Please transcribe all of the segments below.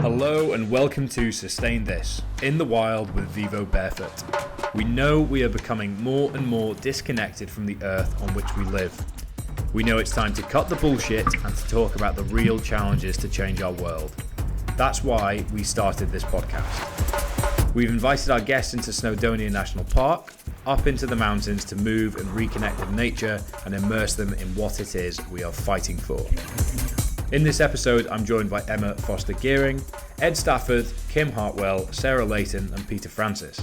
Hello and welcome to Sustain This, in the wild with Vivo Barefoot. We know we are becoming more and more disconnected from the earth on which we live. We know it's time to cut the bullshit and to talk about the real challenges to change our world. That's why we started this podcast. We've invited our guests into Snowdon National Park, up into the mountains to move and reconnect with nature and immerse them in what it is we are fighting for. In this episode, I'm joined by Emma Foster-Gearing, Ed Stafford, Kim Hartwell, Sarah Leighton and Peter Francis,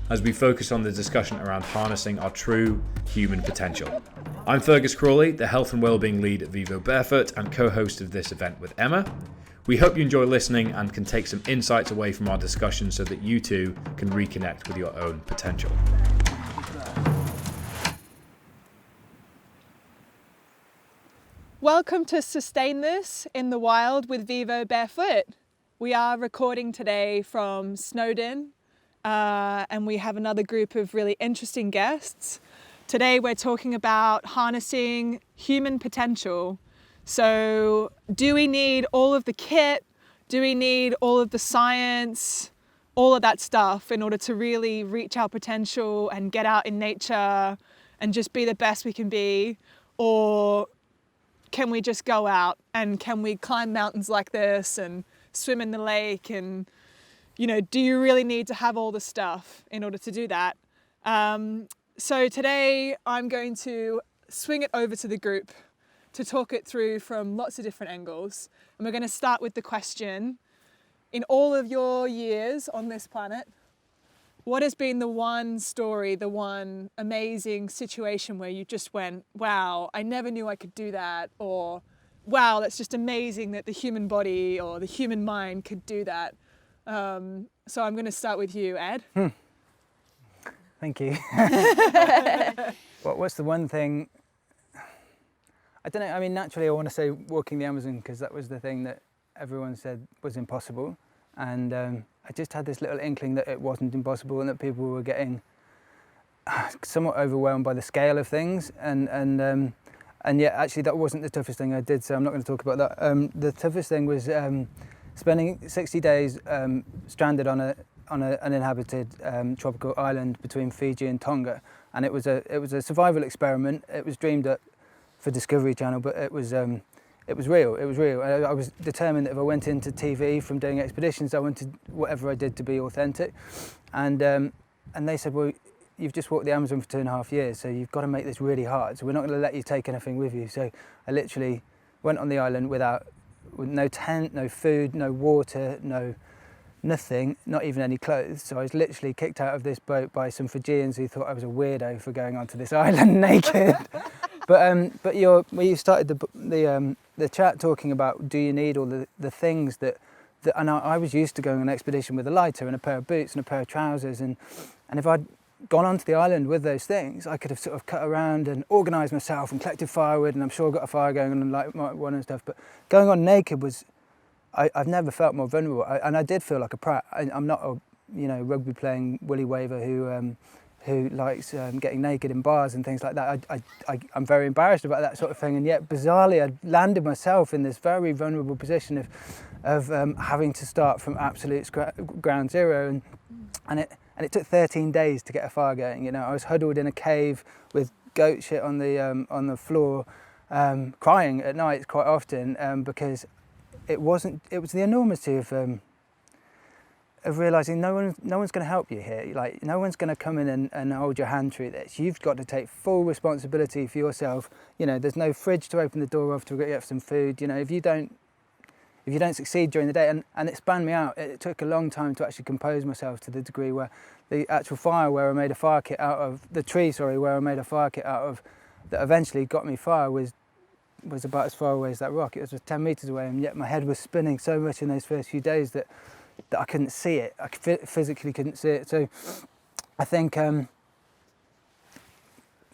as we focus on the discussion around harnessing our true human potential. I'm Fergus Crawley, the Health and Wellbeing Lead at Vivo Barefoot and co-host of this event with Emma. We hope you enjoy listening and can take some insights away from our discussion so that you too can reconnect with your own potential. Welcome to Sustain This in the Wild with Vivo Barefoot. We are recording today from Snowdon and we have another group of really interesting guests. Today we're talking about harnessing human potential. So do we need all of the kit? Do we need all of the science? All of that stuff in order to really reach our potential and get out in nature and just be the best we can be? Or can we just go out and can we climb mountains like this and swim in the lake? And, you know, do you really need to have all the stuff in order to do that? So today I'm going to swing it over to the group to talk it through from lots of different angles. And we're going to start with the question, in all of your years on this planet, what has been the one story, the one amazing situation where you just went, wow, I never knew I could do that, or wow, that's just amazing that the human body or the human mind could do that. So I'm going to start with you, Ed. Thank you. What's the one thing? I don't know, I mean, naturally I want to say walking the Amazon because that was the thing that everyone said was impossible. And I just had this little inkling that it wasn't impossible and that people were getting somewhat overwhelmed by the scale of things. And yet actually that wasn't the toughest thing I did, so I'm not going to talk about that. The toughest thing was spending 60 days stranded on an uninhabited tropical island between Fiji and Tonga. And it was a survival experiment. It was dreamed up for Discovery Channel, but it was real. I was determined that if I went into TV from doing expeditions, I wanted whatever I did to be authentic. And they said, well, you've just walked the Amazon for 2.5 years, so you've got to make this really hard. So we're not going to let you take anything with you. So I literally went on the island with no tent, no food, no water, nothing, not even any clothes. So I was literally kicked out of this boat by some Fijians who thought I was a weirdo for going onto this island naked. But you started the chat talking about, do you need all the things that and I was used to going on an expedition with a lighter and a pair of boots and a pair of trousers, and if I'd gone onto the island with those things, I could have sort of cut around and organised myself and collected firewood, and I'm sure I got a fire going on and light one and stuff. But going on naked was, I've never felt more vulnerable, and I did feel like a prat. I'm not a rugby playing willy waver who likes getting naked in bars and things like that. I'm very embarrassed about that sort of thing, and yet bizarrely I landed myself in this very vulnerable position of having to start from absolute ground zero, and it took 13 days to get a fire going. You know, I was huddled in a cave with goat shit on the floor, crying at night quite often because it was the enormity of realising no one's going to help you here. Like, no one's going to come in and hold your hand through this. You've got to take full responsibility for yourself. You know, there's no fridge to open the door of to get some food. You know, if you don't succeed during the day, and it spanned me out. It took a long time to actually compose myself to the degree where the actual fire where I made a fire kit out of, the tree, sorry, where I made a fire kit out of, that eventually got me fire was about as far away as that rock. It was just 10 metres away, and yet my head was spinning so much in those first few days that I couldn't see it. I physically couldn't see it. So I think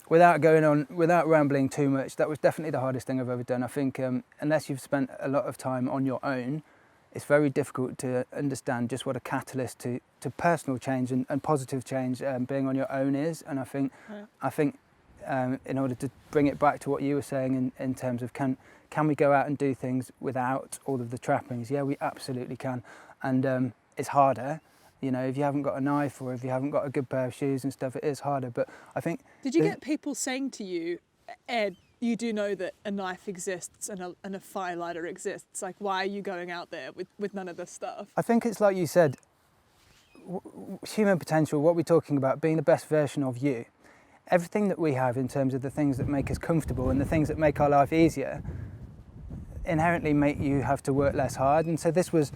without rambling too much, that was definitely the hardest thing I've ever done. I think unless you've spent a lot of time on your own, it's very difficult to understand just what a catalyst to personal change and positive change being on your own is. And I think in order to bring it back to what you were saying in terms of can we go out and do things without all of the trappings? Yeah, we absolutely can. and it's harder. You know, if you haven't got a knife or if you haven't got a good pair of shoes and stuff, it is harder. But I think... Did you get people saying to you, Ed, you do know that a knife exists and a firelighter exists. Like, why are you going out there with none of this stuff? I think it's like you said, human potential, what we're talking about, being the best version of you. Everything that we have in terms of the things that make us comfortable and the things that make our life easier inherently make you have to work less hard. And so this was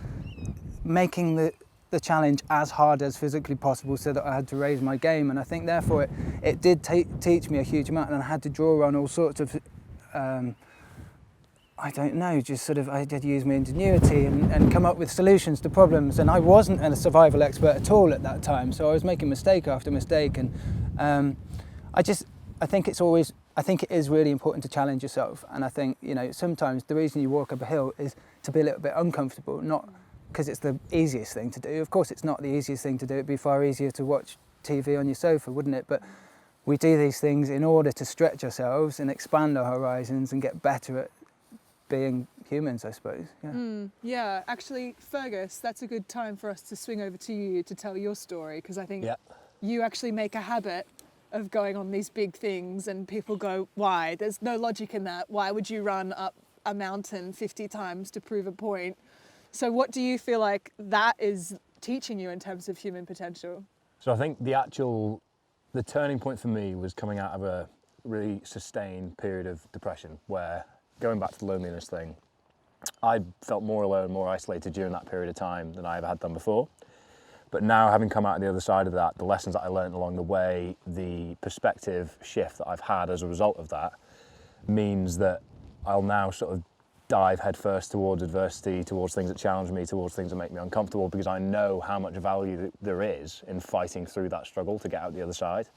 making the challenge as hard as physically possible so that I had to raise my game. And I think therefore it did teach me a huge amount, and I had to draw on all sorts of I don't know, just sort of, I did use my ingenuity and come up with solutions to problems. And I wasn't a survival expert at all at that time, so I was making mistake after mistake. And I think it is really important to challenge yourself. And I think, you know, sometimes the reason you walk up a hill is to be a little bit uncomfortable, not because it's the easiest thing to do. Of course, it's not the easiest thing to do. It'd be far easier to watch TV on your sofa, wouldn't it? But we do these things in order to stretch ourselves and expand our horizons and get better at being humans, I suppose. Yeah. Yeah, actually, Fergus, that's a good time for us to swing over to you to tell your story, because I think you actually make a habit of going on these big things, and people go, why? There's no logic in that. Why would you run up a mountain 50 times to prove a point? So what do you feel like that is teaching you in terms of human potential? So I think the turning point for me was coming out of a really sustained period of depression, where, going back to the loneliness thing, I felt more alone, more isolated during that period of time than I ever had done before. But now, having come out on the other side of that, the lessons that I learned along the way, the perspective shift that I've had as a result of that, means that I'll now sort of dive headfirst towards adversity, towards things that challenge me, towards things that make me uncomfortable, because I know how much value there is in fighting through that struggle to get out the other side.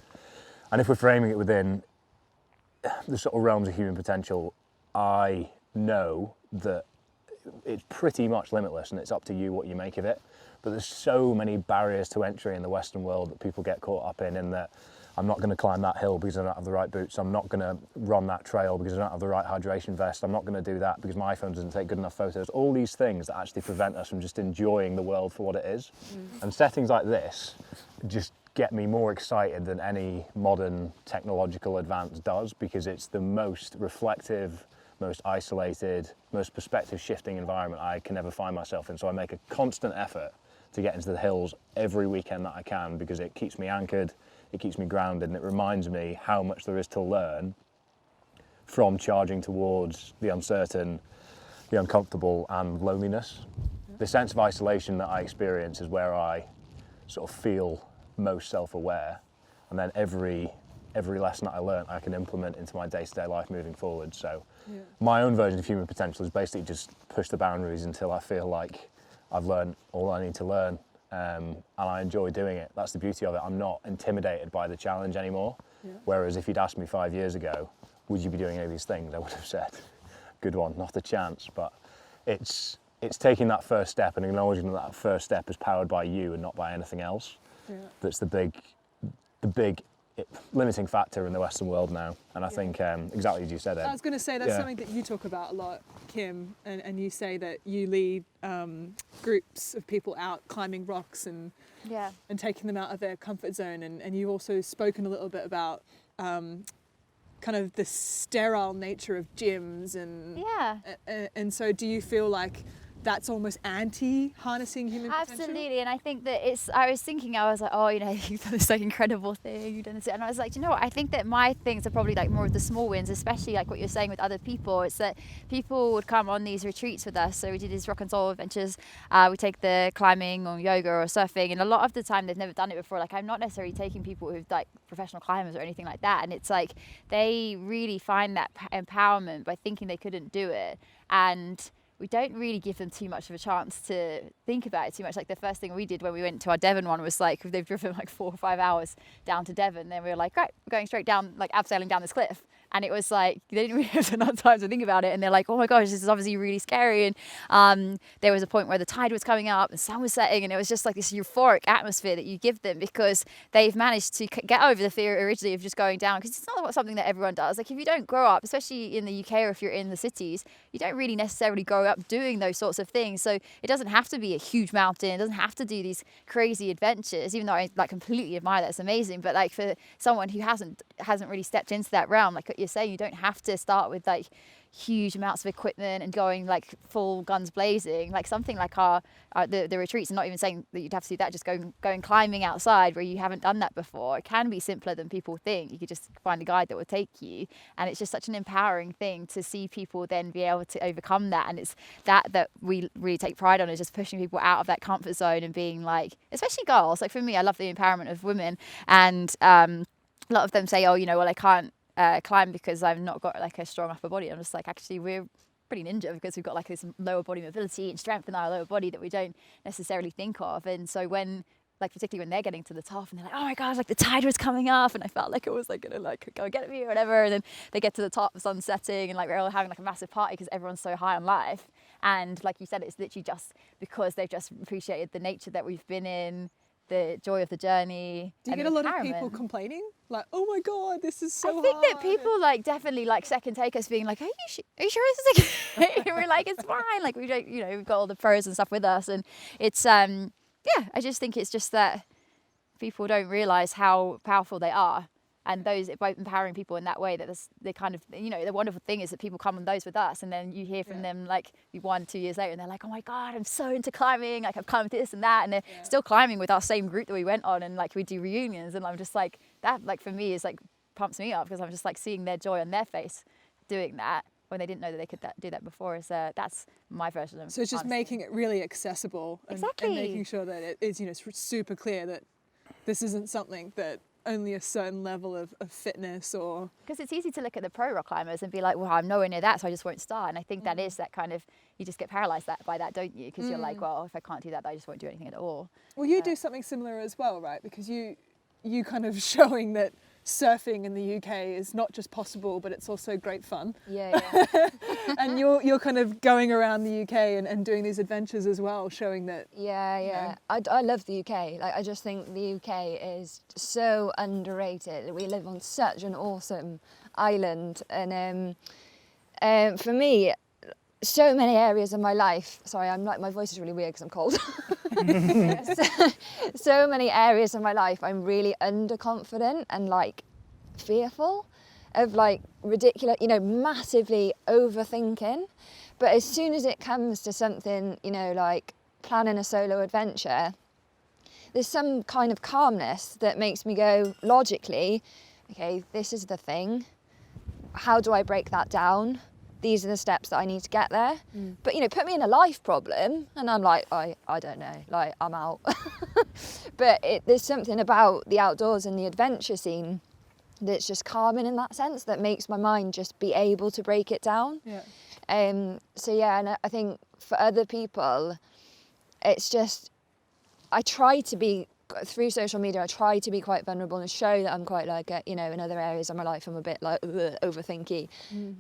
And if we're framing it within the sort of realms of human potential, I know that it's pretty much limitless, and it's up to you what you make of it. But there's so many barriers to entry in the Western world that people get caught up in that I'm not going to climb that hill because I don't have the right boots. I'm not going to run that trail because I don't have the right hydration vest. I'm not going to do that because my iPhone doesn't take good enough photos. All these things that actually prevent us from just enjoying the world for what it is. And settings like this just get me more excited than any modern technological advance does, because it's the most reflective, most isolated, most perspective shifting environment I can ever find myself in. So I make a constant effort to get into the hills every weekend that I can, because it keeps me anchored, it keeps me grounded, and it reminds me how much there is to learn from charging towards the uncertain, the uncomfortable, and loneliness. The sense of isolation that I experience is where I sort of feel most self-aware, and then every lesson that I learn I can implement into my day-to-day life moving forward. So my own version of human potential is basically just push the boundaries until I feel like I've learned all I need to learn, and I enjoy doing it. That's the beauty of it. I'm not intimidated by the challenge anymore. Whereas if you'd asked me 5 years ago, would you be doing any of these things, I would have said, good one, not a chance. But it's taking that first step and acknowledging that first step is powered by you and not by anything else. That's the big limiting factor in the Western world now. And I think exactly as you said, Ed. I was going to say that's something that you talk about a lot, Kim, and you say that you lead groups of people out climbing rocks and taking them out of their comfort zone, and you've also spoken a little bit about kind of the sterile nature of gyms and so do you feel like that's almost anti-harnessing human potential? Absolutely, and I think that I was like, oh, you know, you've done this like incredible thing, you've done this, and I was like, you know what, I think that my things are probably like more of the small wins, especially like what you're saying with other people. It's that people would come on these retreats with us, so we did these rock and soul adventures, we take the climbing or yoga or surfing, and a lot of the time they've never done it before. Like, I'm not necessarily taking people who've like professional climbers or anything like that, and it's like they really find that empowerment by thinking they couldn't do it, and we don't really give them too much of a chance to think about it too much. Like the first thing we did when we went to our Devon one was like, they've driven like 4 or 5 hours down to Devon. Then we were like, right, we're going straight down, like abseiling down this cliff. And it was like, they didn't really have enough time to think about it. And they're like, oh my gosh, this is obviously really scary. And there was a point where the tide was coming up and the sun was setting. And it was just like this euphoric atmosphere that you give them because they've managed to get over the fear originally of just going down. Because it's not something that everyone does. Like if you don't grow up, especially in the UK or if you're in the cities, you don't really necessarily grow up doing those sorts of things. So it doesn't have to be a huge mountain. It doesn't have to do these crazy adventures, even though I like completely admire that. It's amazing. But like for someone who hasn't really stepped into that realm, like you're saying, you don't have to start with like huge amounts of equipment and going like full guns blazing. Like something like the retreats, and not even saying that you'd have to do that, just going climbing outside where you haven't done that before. It can be simpler than people think. You could just find a guide that will take you, and it's just such an empowering thing to see people then be able to overcome that. And it's that we really take pride on, is just pushing people out of that comfort zone and being like, especially girls, like for me, I love the empowerment of women. And a lot of them say, oh, you know, well, I can't climb because I've not got like a strong upper body. I'm just like, actually we're pretty ninja because we've got like this lower body mobility and strength in our lower body that we don't necessarily think of. And so when, like particularly when they're getting to the top and they're like, oh my god, like the tide was coming up and I felt like it was like gonna like go and get me or whatever, and then they get to the top, the sun's setting, and like we're all having like a massive party because everyone's so high on life. And like you said, it's literally just because they've just appreciated the nature that we've been in, the joy of the journey. Do you get a lot of people complaining? Like, oh my God, this is so hard. I think that people like definitely like second take us being like, are you sure this is okay? We're like, it's fine. Like we don't, you know, we've got all the pros and stuff with us. And it's, yeah, I just think it's just that people don't realize how powerful they are. And those, by empowering people in that way, that they kind of, you know, the wonderful thing is that people come on those with us, and then you hear from them like 1-2 years later, and they're like, oh my God, I'm so into climbing, like I've climbed this and that, and they're still climbing with our same group that we went on, and like we do reunions, and I'm just like, that like for me is like pumps me up, because I'm just like seeing their joy on their face doing that when they didn't know that they could do that before. So that's my version of. So it's just making it really accessible, and making sure that it is, you know, super clear that this isn't something that only a certain level of fitness, or because it's easy to look at the pro rock climbers and be like, well, I'm nowhere near that, so I just won't start. And I think that is that kind of, you just get paralyzed by that, don't you? Because you're like, well, if I can't do that, I just won't do anything at all. Well, you do something similar as well, right? Because you kind of showing that surfing in the UK is not just possible, but it's also great fun. Yeah. And you're kind of going around the UK and doing these adventures as well, showing that. Yeah. You know. I love the UK. Like I just think the UK is so underrated. We live on such an awesome island, and for me, so many areas of my life. Sorry, I'm like, my voice is really weird because I'm cold. so many areas of my life I'm really underconfident and like fearful of like ridiculous, you know, massively overthinking. But as soon as it comes to something, you know, like planning a solo adventure, there's some kind of calmness that makes me go logically, okay, this is the thing. How do I break that down? These are the steps that I need to get there. But, you know, put me in a life problem and I'm like, I don't know, like I'm out. But there's something about the outdoors and the adventure scene that's just calming in that sense, that makes my mind just be able to break it down. So yeah, and I think for other people, it's just, I try to be, through social media, I try to be quite vulnerable and show that I'm quite like, you know, in other areas of my life I'm a bit like overthinky.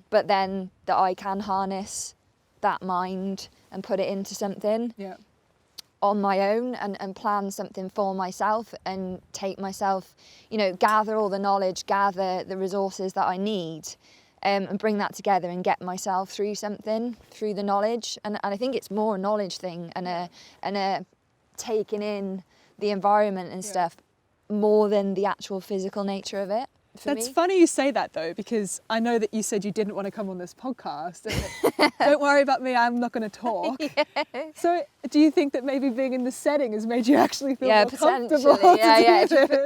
But then that I can harness that mind and put it into something on my own, and plan something for myself, and take myself, you know, gather all the knowledge, gather the resources that I need, and bring that together and get myself through something, through the knowledge. And I think it's more a knowledge thing and a taking in the environment and stuff more than the actual physical nature of it. That's funny you say that though, because I know that you said you didn't want to come on this podcast, and don't worry about me, I'm not going to talk. So do you think that maybe being in the setting has made you actually feel more comfortable?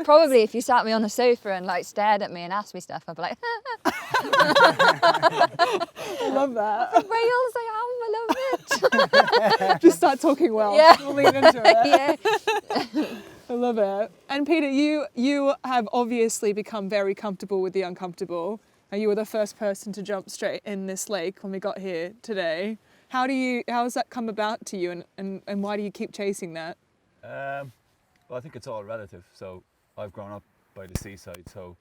Probably if you sat me on a sofa and like stared at me and asked me stuff, I'd be like, I love that. Wales, I love it. Just start talking Welsh. We'll lean into it. I love it. And Peter, you have obviously become very comfortable with the uncomfortable. You were the first person to jump straight in this lake when we got here today. How has that come about to you, and why do you keep chasing that? Well, I think it's all relative. So I've grown up by the seaside, so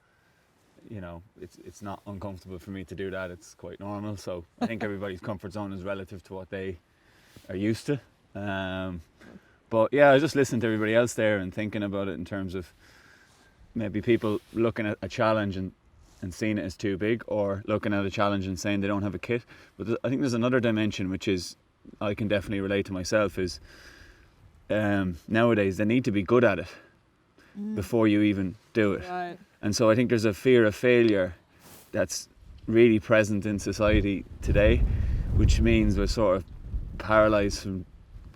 you know, it's not uncomfortable for me to do that. It's quite normal. So I think everybody's comfort zone is relative to what they are used to. But yeah, I was just listening to everybody else there and thinking about it in terms of maybe people looking at a challenge and seeing it as too big, or looking at a challenge and saying they don't have a kit. But I think there's another dimension which is, I can definitely relate to myself, is nowadays they need to be good at it before you even do it. Right. And so I think there's a fear of failure that's really present in society today, which means we're sort of paralysed from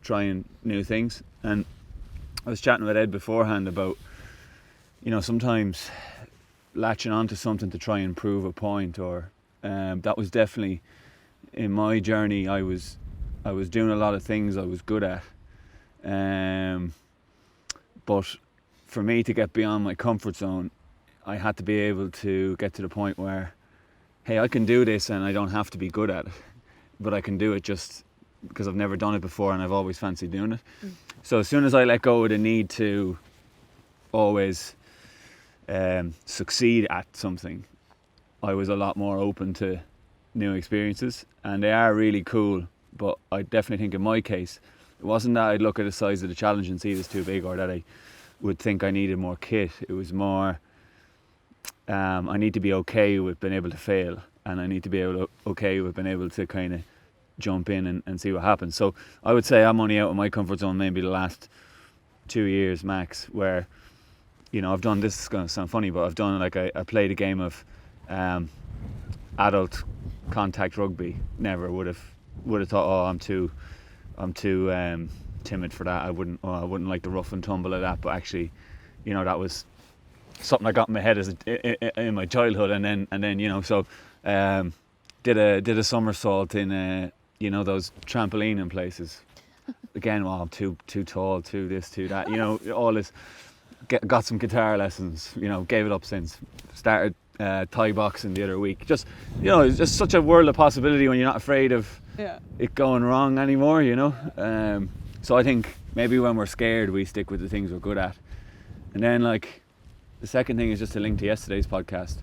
trying new things. And I was chatting with Ed beforehand about, you know, sometimes latching onto something to try and prove a point, or that was definitely in my journey. I was doing a lot of things I was good at, but for me to get beyond my comfort zone, I had to be able to get to the point where, hey, I can do this and I don't have to be good at it, but I can do it just because I've never done it before and I've always fancied doing it. So as soon as I let go of the need to always succeed at something, I was a lot more open to new experiences, and they are really cool. But I definitely think in my case, it wasn't that I'd look at the size of the challenge and see it as too big, or that I would think I needed more kit. It was more, I need to be okay with being able to fail, and I need to be okay with being able to kind of jump in and see what happens. So I would say I'm only out of my comfort zone maybe the last 2 years max, where, you know, I've done, this is going to sound funny, but I've done, like, I played a game of adult contact rugby. Never would have thought, oh, I'm too timid for that. I wouldn't like the rough and tumble of that. But actually, you know, that was something I got in my head in my childhood, and then you know, so did a somersault in you know, those trampoline places. Again, well, I'm too tall, too this, too that. You know, all this. Got some guitar lessons. You know, gave it up since. Started Thai boxing the other week. Just, you know, it's just such a world of possibility when you're not afraid of it going wrong anymore, you know. So I think maybe when we're scared, we stick with the things we're good at. And then, like, the second thing is just to link to yesterday's podcast.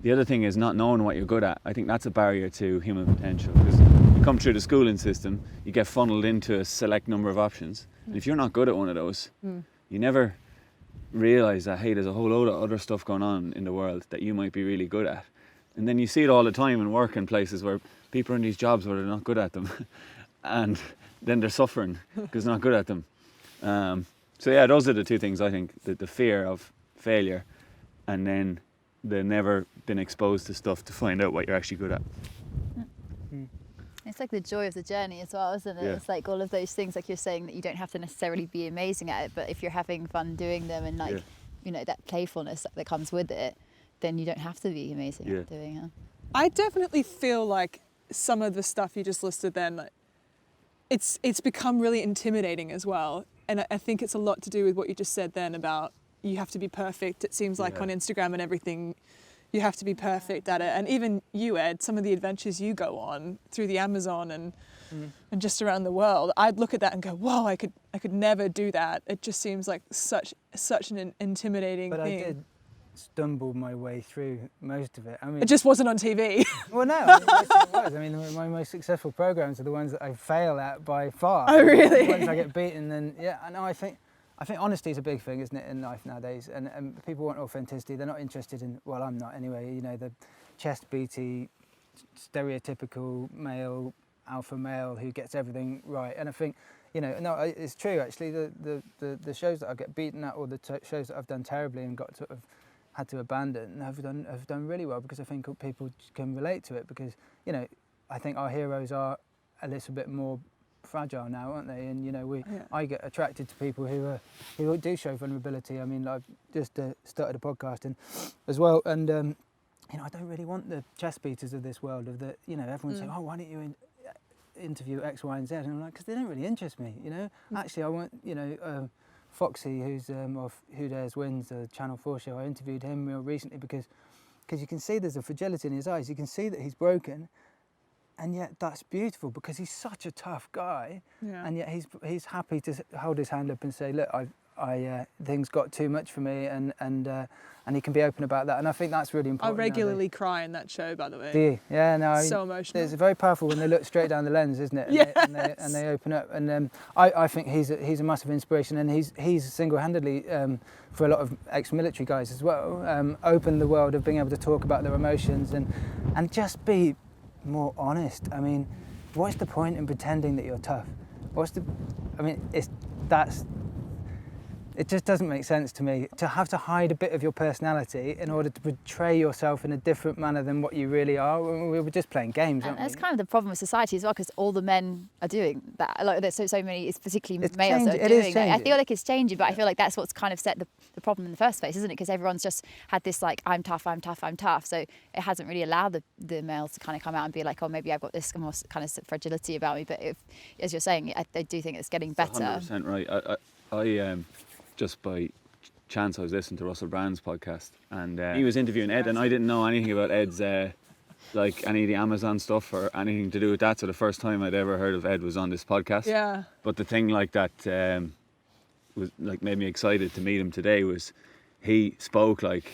The other thing is not knowing what you're good at. I think that's a barrier to human potential, because you come through the schooling system, you get funneled into a select number of options. And if you're not good at one of those, you never realise that, hey, there's a whole load of other stuff going on in the world that you might be really good at. And then you see it all the time in work in places where people are in these jobs where they're not good at them. And then they're suffering because they're not good at them. So yeah, those are the two things, I think. The fear of failure, and then the never been exposed to stuff to find out what you're actually good at. It's like the joy of the journey as well, isn't it? Yeah. It's like all of those things, like you're saying, that you don't have to necessarily be amazing at it, but if you're having fun doing them, and like, you know, that playfulness that comes with it, then you don't have to be amazing at doing it. I definitely feel like some of the stuff you just listed then, like, it's become really intimidating as well. And I think it's a lot to do with what you just said then about you have to be perfect. It seems like on Instagram and everything, you have to be perfect at it. And even you, Ed, some of the adventures you go on through the Amazon and just around the world, I'd look at that and go, whoa, I could never do that. It just seems like such an intimidating thing. But I did stumble my way through most of it. I mean, it just wasn't on TV. Well, no, I mean, most of it was. I mean, my most successful programs are the ones that I fail at by far. Oh, really? The ones I get beaten, then I know. I think honesty is a big thing, isn't it, in life nowadays? And people want authenticity. They're not interested in. Well, I'm not anyway. You know, the chest beaty, stereotypical male, alpha male who gets everything right. And I think, you know, no, it's true actually. The shows that I get beaten at, or the shows that I've done terribly and got sort of had to abandon, have done really well, because I think people can relate to it, because, you know, I think our heroes are a little bit more fragile now, aren't they? And, you know, I get attracted to people who do show vulnerability. I mean, I've just started a podcast and as well, and you know, I don't really want the chest beaters of this world, of the, you know, everyone's saying, oh, why don't you interview X, Y and Z? And I'm like, because they don't really interest me, you know. Actually, I want, you know, Foxy, who's of Who Dares Wins, the Channel 4 show, I interviewed him real recently because you can see there's a fragility in his eyes. You can see that he's broken, and yet that's beautiful, because he's such a tough guy, and yet he's happy to hold his hand up and say, look, things got too much for me, and he can be open about that, and I think that's really I important. regularly cry in that show, by the way. Do you? Yeah, no. So emotional. It's very powerful when they look straight down the lens, isn't it? And they open up. And I think he's a massive inspiration, and he's single-handedly, for a lot of ex-military guys as well, opened the world of being able to talk about their emotions and just be more honest. I mean, what's the point in pretending that you're tough? It just doesn't make sense to me to have to hide a bit of your personality in order to portray yourself in a different manner than what you really are. We were just playing games, and weren't we? that's kind of the problem with society as well, because all the men are doing that. Like, there's so many, it's particularly It's males that changing. are It is doing that. I changing. feel like it's changing, but I feel like that's what's kind of set the problem in the first place, isn't it? Because everyone's just had this like, I'm tough. So it hasn't really allowed the males to kind of come out and be like, oh, maybe I've got this more kind of fragility about me. But if, as you're saying, I do think it's getting better. 100% right. I just by chance I was listening to Russell Brand's podcast, and he was interviewing Ed, and I didn't know anything about Ed's like any of the Amazon stuff or anything to do with that. So the first time I'd ever heard of Ed was on this podcast. Yeah. But the thing like that was like made me excited to meet him today was he spoke like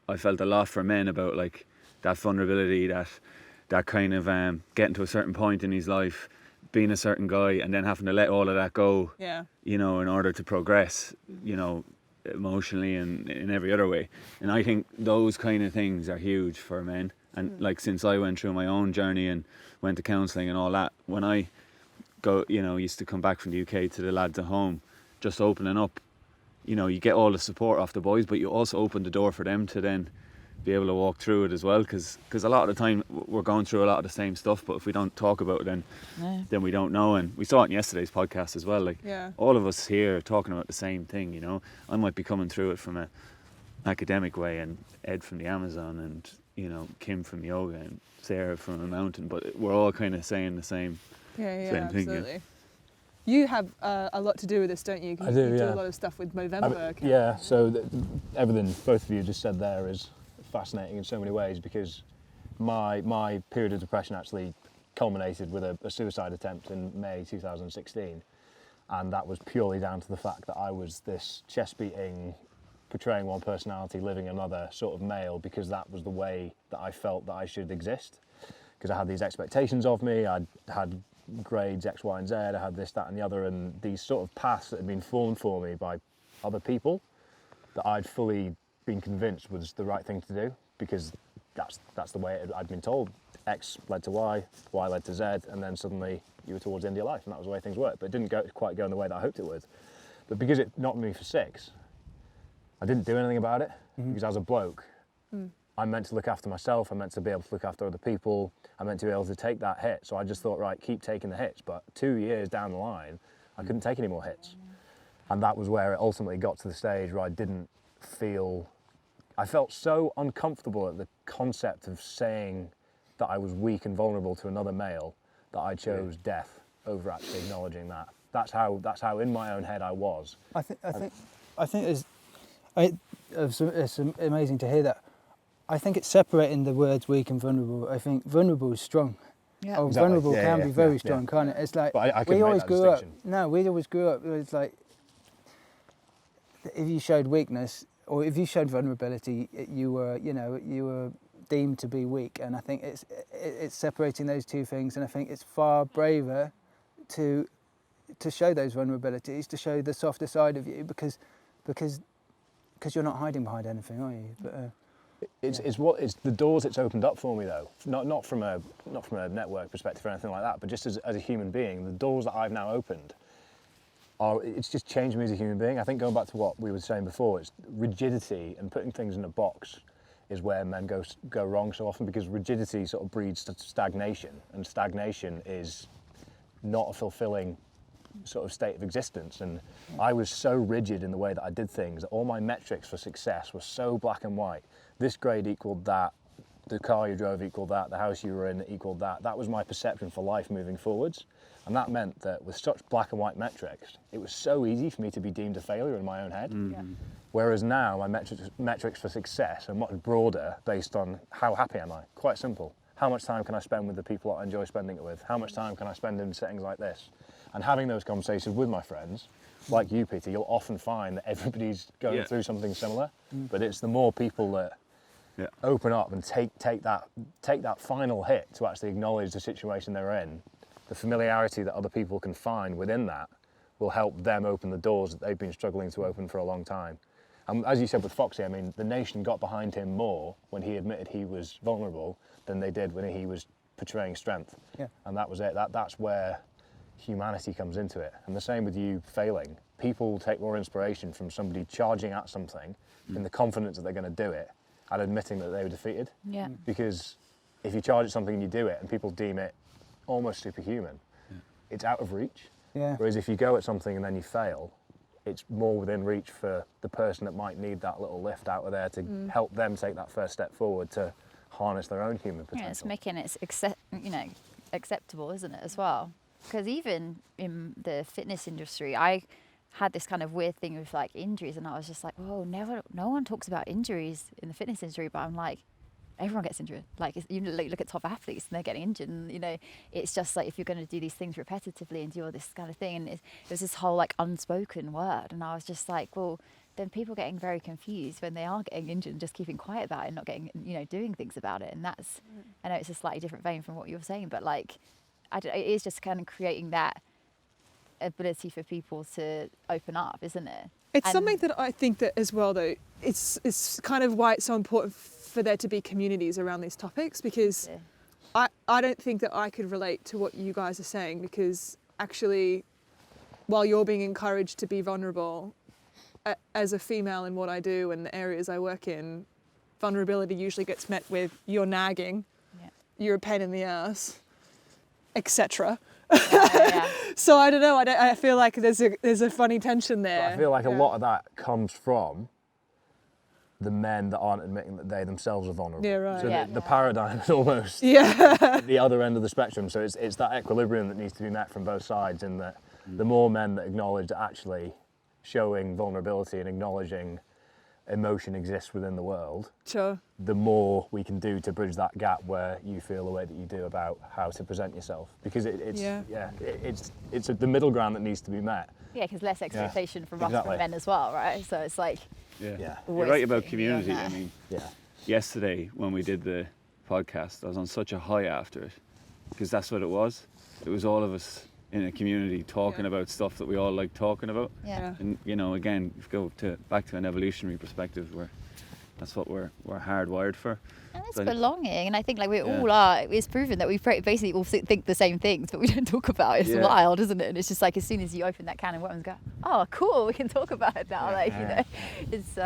I felt a lot for men about like that vulnerability, that kind of getting to a certain point in his life, being a certain guy, and then having to let all of that go. Yeah. You know, in order to progress. You know, emotionally and in every other way. And I think those kind of things are huge for men. And like since I went through my own journey and went to counselling and all that, when I used to come back from the UK to the lads at home, just opening up, you know, you get all the support off the boys, but you also open the door for them to then be able to walk through it as well, because a lot of the time we're going through a lot of the same stuff, but if we don't talk about it then we don't know. And we saw it in yesterday's podcast as well, like all of us here are talking about the same thing, you know. I might be coming through it from an academic way, and Ed from the Amazon, and you know, Kim from yoga, and Sarah from a mountain, but we're all kind of saying the same thing. Absolutely. Yeah. You have a lot to do with this, don't you? I do, You do yeah. a lot of stuff with Movember. Yeah, so everything both of you just said there is fascinating in so many ways, because my period of depression actually culminated with a suicide attempt in May 2016, and that was purely down to the fact that I was this chest-beating, portraying one personality, living another sort of male, because that was the way that I felt that I should exist, because I had these expectations of me. I had grades X, Y and Z, I had this, that and the other, and these sort of paths that had been formed for me by other people that I'd fully been convinced was the right thing to do, because that's the way I'd been told. X led to Y, Y led to Z, and then suddenly you were towards the end of your life, and that was the way things worked. But it didn't quite go in the way that I hoped it would. But because it knocked me for 6, I didn't do anything about it, because as a bloke, I'm meant to look after myself, I'm meant to be able to look after other people, I'm meant to be able to take that hit. So I just thought, right, keep taking the hits. But 2 years down the line, I couldn't take any more hits. And that was where it ultimately got to the stage where I felt so uncomfortable at the concept of saying that I was weak and vulnerable to another male that I chose death over actually acknowledging that. That's how in my own head I was. I think it's amazing to hear that. I think it's separating the words weak and vulnerable. I think vulnerable is strong. Yeah. Oh, Exactly. vulnerable Yeah, can yeah, be very yeah, strong, yeah. can't it? It's like But I couldn't we make always that grew up. distinction. No, we always grew up. It was like if you showed weakness or if you showed vulnerability, you were deemed to be weak. And I think it's separating those two things. And I think it's far braver to show those vulnerabilities, to show the softer side of you, because you're not hiding behind anything, are you? But It's the doors it's opened up for me though. Not from a network perspective or anything like that, but just as a human being, the doors that I've now opened it's just changed me as a human being. I think going back to what we were saying before, it's rigidity and putting things in a box is where men go wrong so often, because rigidity sort of breeds stagnation, and stagnation is not a fulfilling sort of state of existence. And I was so rigid in the way that I did things that all my metrics for success were so black and white. This grade equaled that, the car you drove equaled that, the house you were in equaled that. That was my perception for life moving forwards. And that meant that with such black and white metrics, it was so easy for me to be deemed a failure in my own head. Yeah. Whereas now my metrics for success are much broader, based on how happy am I. Quite simple. How much time can I spend with the people I enjoy spending it with? How much time can I spend in settings like this? And having those conversations with my friends, like you, Peter, you'll often find that everybody's going through something similar, but it's the more people that open up and take that final hit to actually acknowledge the situation they're in, the familiarity that other people can find within that will help them open the doors that they've been struggling to open for a long time. And as you said with Foxy, I mean, the nation got behind him more when he admitted he was vulnerable than they did when he was portraying strength. Yeah. And that was it. That's where humanity comes into it. And the same with you failing. People take more inspiration from somebody charging at something in the confidence that they're going to do it and admitting that they were defeated. Yeah. Because if you charge at something and you do it and people deem it almost superhuman, it's out of reach. Yeah. Whereas if you go at something and then you fail, it's more within reach for the person that might need that little lift out of there to help them take that first step forward to harness their own human potential. Yeah, it's making it acceptable, isn't it, as well? Because even in the fitness industry, I had this kind of weird thing with like injuries, and I was just like, oh, no one talks about injuries in the fitness industry, but I'm like, everyone gets injured. Like, you look at top athletes and they're getting injured, and it's just like if you're going to do these things repetitively and do all this kind of thing, and it was this whole like unspoken word, and I was just like, well, then people getting very confused when they are getting injured and just keeping quiet about it and not getting, doing things about it. And that's, I know it's a slightly different vein from what you were saying, but like, it is just kind of creating that ability for people to open up, isn't it? It's something that I think that as well, though, it's kind of why it's so important for there to be communities around these topics, because I don't think that I could relate to what you guys are saying, because actually, while you're being encouraged to be vulnerable, as a female in what I do and the areas I work in, vulnerability usually gets met with you're nagging, you're a pain in the ass, etc. So I don't know. I feel like there's a funny tension there. But I feel like a lot of that comes from the men that aren't admitting that they themselves are vulnerable. Yeah, right. So the paradigm is almost at the other end of the spectrum. So it's that equilibrium that needs to be met from both sides, in that the more men that acknowledge that actually showing vulnerability and acknowledging emotion exists within the world, the more we can do to bridge that gap where you feel the way that you do about how to present yourself, because it's the middle ground that needs to be met. Yeah, because less expectation from us from men as well, right? So it's like you're right about community. I mean, yesterday when we did the podcast, I was on such a high after it, because that's what it was. It was all of us in a community talking about stuff that we all like talking about. Yeah. And again, if you go back to an evolutionary perspective, that's what we're hardwired for. And it's belonging, and I think like we all are. It's proven that we basically all think the same things, but we don't talk about it. It's wild, isn't it? And it's just like as soon as you open that can of worms, go, oh, cool, we can talk about it now. It's.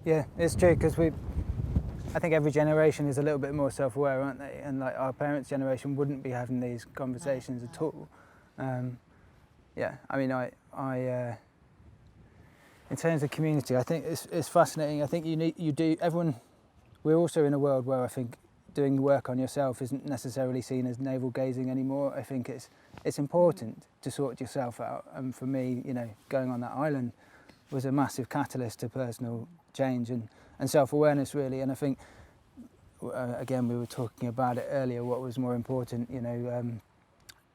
Yeah, it's true, because I think every generation is a little bit more self-aware, aren't they? And like our parents' generation wouldn't be having these conversations at all. I mean, I in terms of community, I think it's fascinating. I think everyone. We're also in a world where I think doing work on yourself isn't necessarily seen as navel gazing anymore. I think it's important to sort yourself out. And for me, going on that island was a massive catalyst to personal change and self-awareness, really. And I think, again, we were talking about it earlier, what was more important,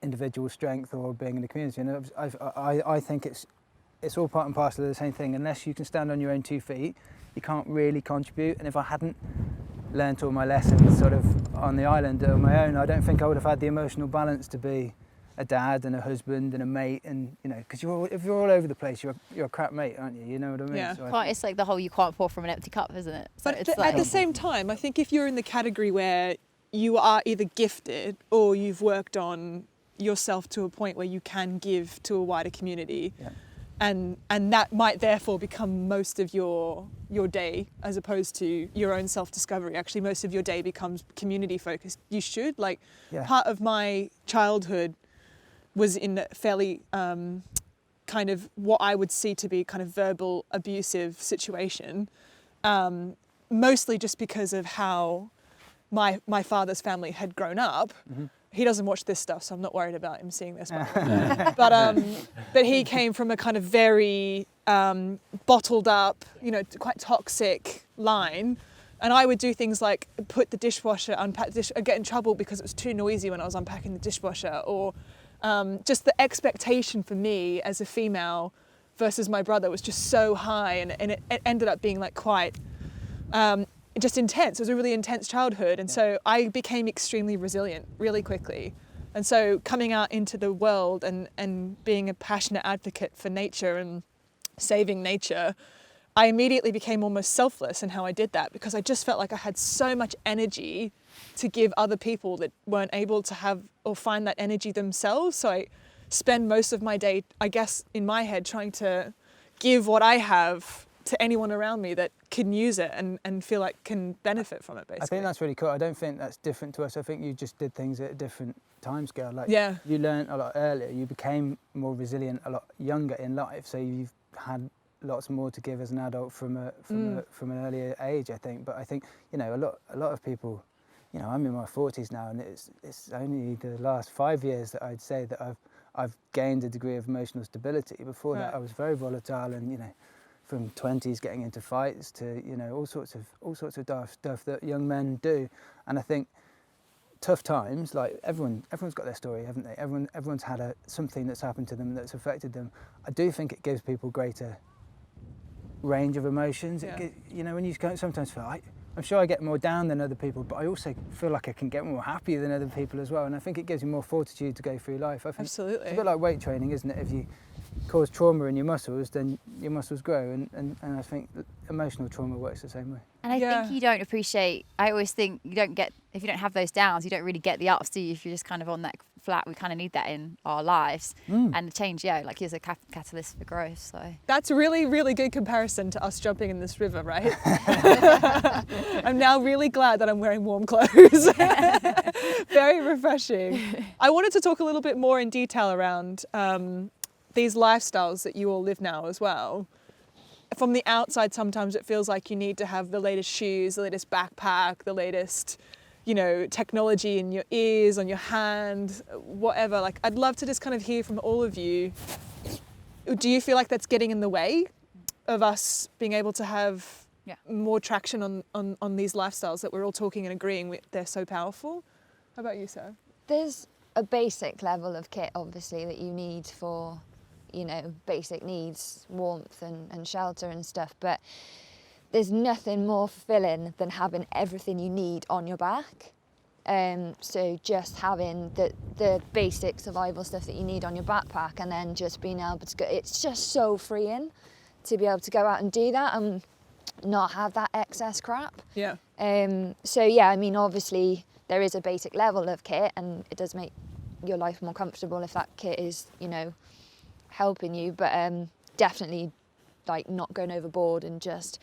individual strength or being in the community. And I think it's all part and parcel of the same thing. Unless you can stand on your own 2 feet, you can't really contribute. And if I hadn't learnt all my lessons sort of on the island on my own, I don't think I would have had the emotional balance to be a dad and a husband and a mate, and because if you're all over the place, you're a crap mate, aren't you? You know what I mean? Yeah. So it's like the whole you can't pour from an empty cup, isn't it? So but at the same time, I think if you're in the category where you are either gifted or you've worked on yourself to a point where you can give to a wider community, and that might therefore become most of your day, as opposed to your own self-discovery. Actually, most of your day becomes community focused. You should part of my childhood was in a fairly kind of what I would see to be kind of verbal abusive situation, mostly just because of how my father's family had grown up. Mm-hmm. He doesn't watch this stuff, so I'm not worried about him seeing this. But he came from a kind of very bottled up, quite toxic line. And I would do things like put the dishwasher, unpack the dish, get in trouble because it was too noisy when I was unpacking the dishwasher, or just the expectation for me as a female versus my brother was just so high, and it ended up being like quite just intense. It was a really intense childhood, and so I became extremely resilient really quickly. And so coming out into the world and being a passionate advocate for nature and saving nature, I immediately became almost selfless in how I did that, because I just felt like I had so much energy to give other people that weren't able to have or find that energy themselves. So I spend most of my day, I guess, in my head trying to give what I have to anyone around me that can use it and feel like can benefit from it, basically. I think that's really cool. I don't think that's different to us. I think you just did things at a different time scale. Like, you learned a lot earlier. You became more resilient a lot younger in life. So you've had lots more to give as an adult from an earlier age, I think. But I think, you know, a lot of people, you know, I'm in my 40s now, and it's only the last 5 years that I'd say that I've gained a degree of emotional stability. Before that, I was very volatile, and, you know, from 20s getting into fights to, you know, all sorts of daft stuff that young men do. And I think tough times, like everyone's got their story, haven't they? Everyone's had something that's happened to them that's affected them. I do think it gives people greater range of emotions. You know, when you sometimes feel like, I'm sure I get more down than other people, but I also feel like I can get more happy than other people as well. And I think it gives you more fortitude to go through life. I think Absolutely. It's a bit like weight training, isn't it? If you cause trauma in your muscles, then your muscles grow, and I think emotional trauma works the same way. And I think you don't appreciate, I always think you don't get, if you don't have those downs, you don't really get the ups, do you? If you're just kind of on that flat, we kind of need that in our lives. And the change, like is a catalyst for growth. So that's a really, really good comparison to us jumping in this river, right? I'm now really glad that I'm wearing warm clothes. Very refreshing. I wanted to talk a little bit more in detail around these lifestyles that you all live now as well. From the outside, sometimes it feels like you need to have the latest shoes, the latest backpack, the latest, you know, technology in your ears, on your hand, whatever. Like, I'd love to just kind of hear from all of you. Do you feel like that's getting in the way of us being able to have more traction on these lifestyles that we're all talking and agreeing with? They're so powerful. How about you, Sarah? There's a basic level of kit, obviously, that you need for, you know, basic needs, warmth and shelter and stuff, but there's nothing more fulfilling than having everything you need on your back. So just having the basic survival stuff that you need on your backpack, and then just being able to go, it's just so freeing to be able to go out and do that and not have that excess crap. So yeah, I mean, obviously there is a basic level of kit, and it does make your life more comfortable if that kit is, you know, helping you, but definitely like not going overboard, and just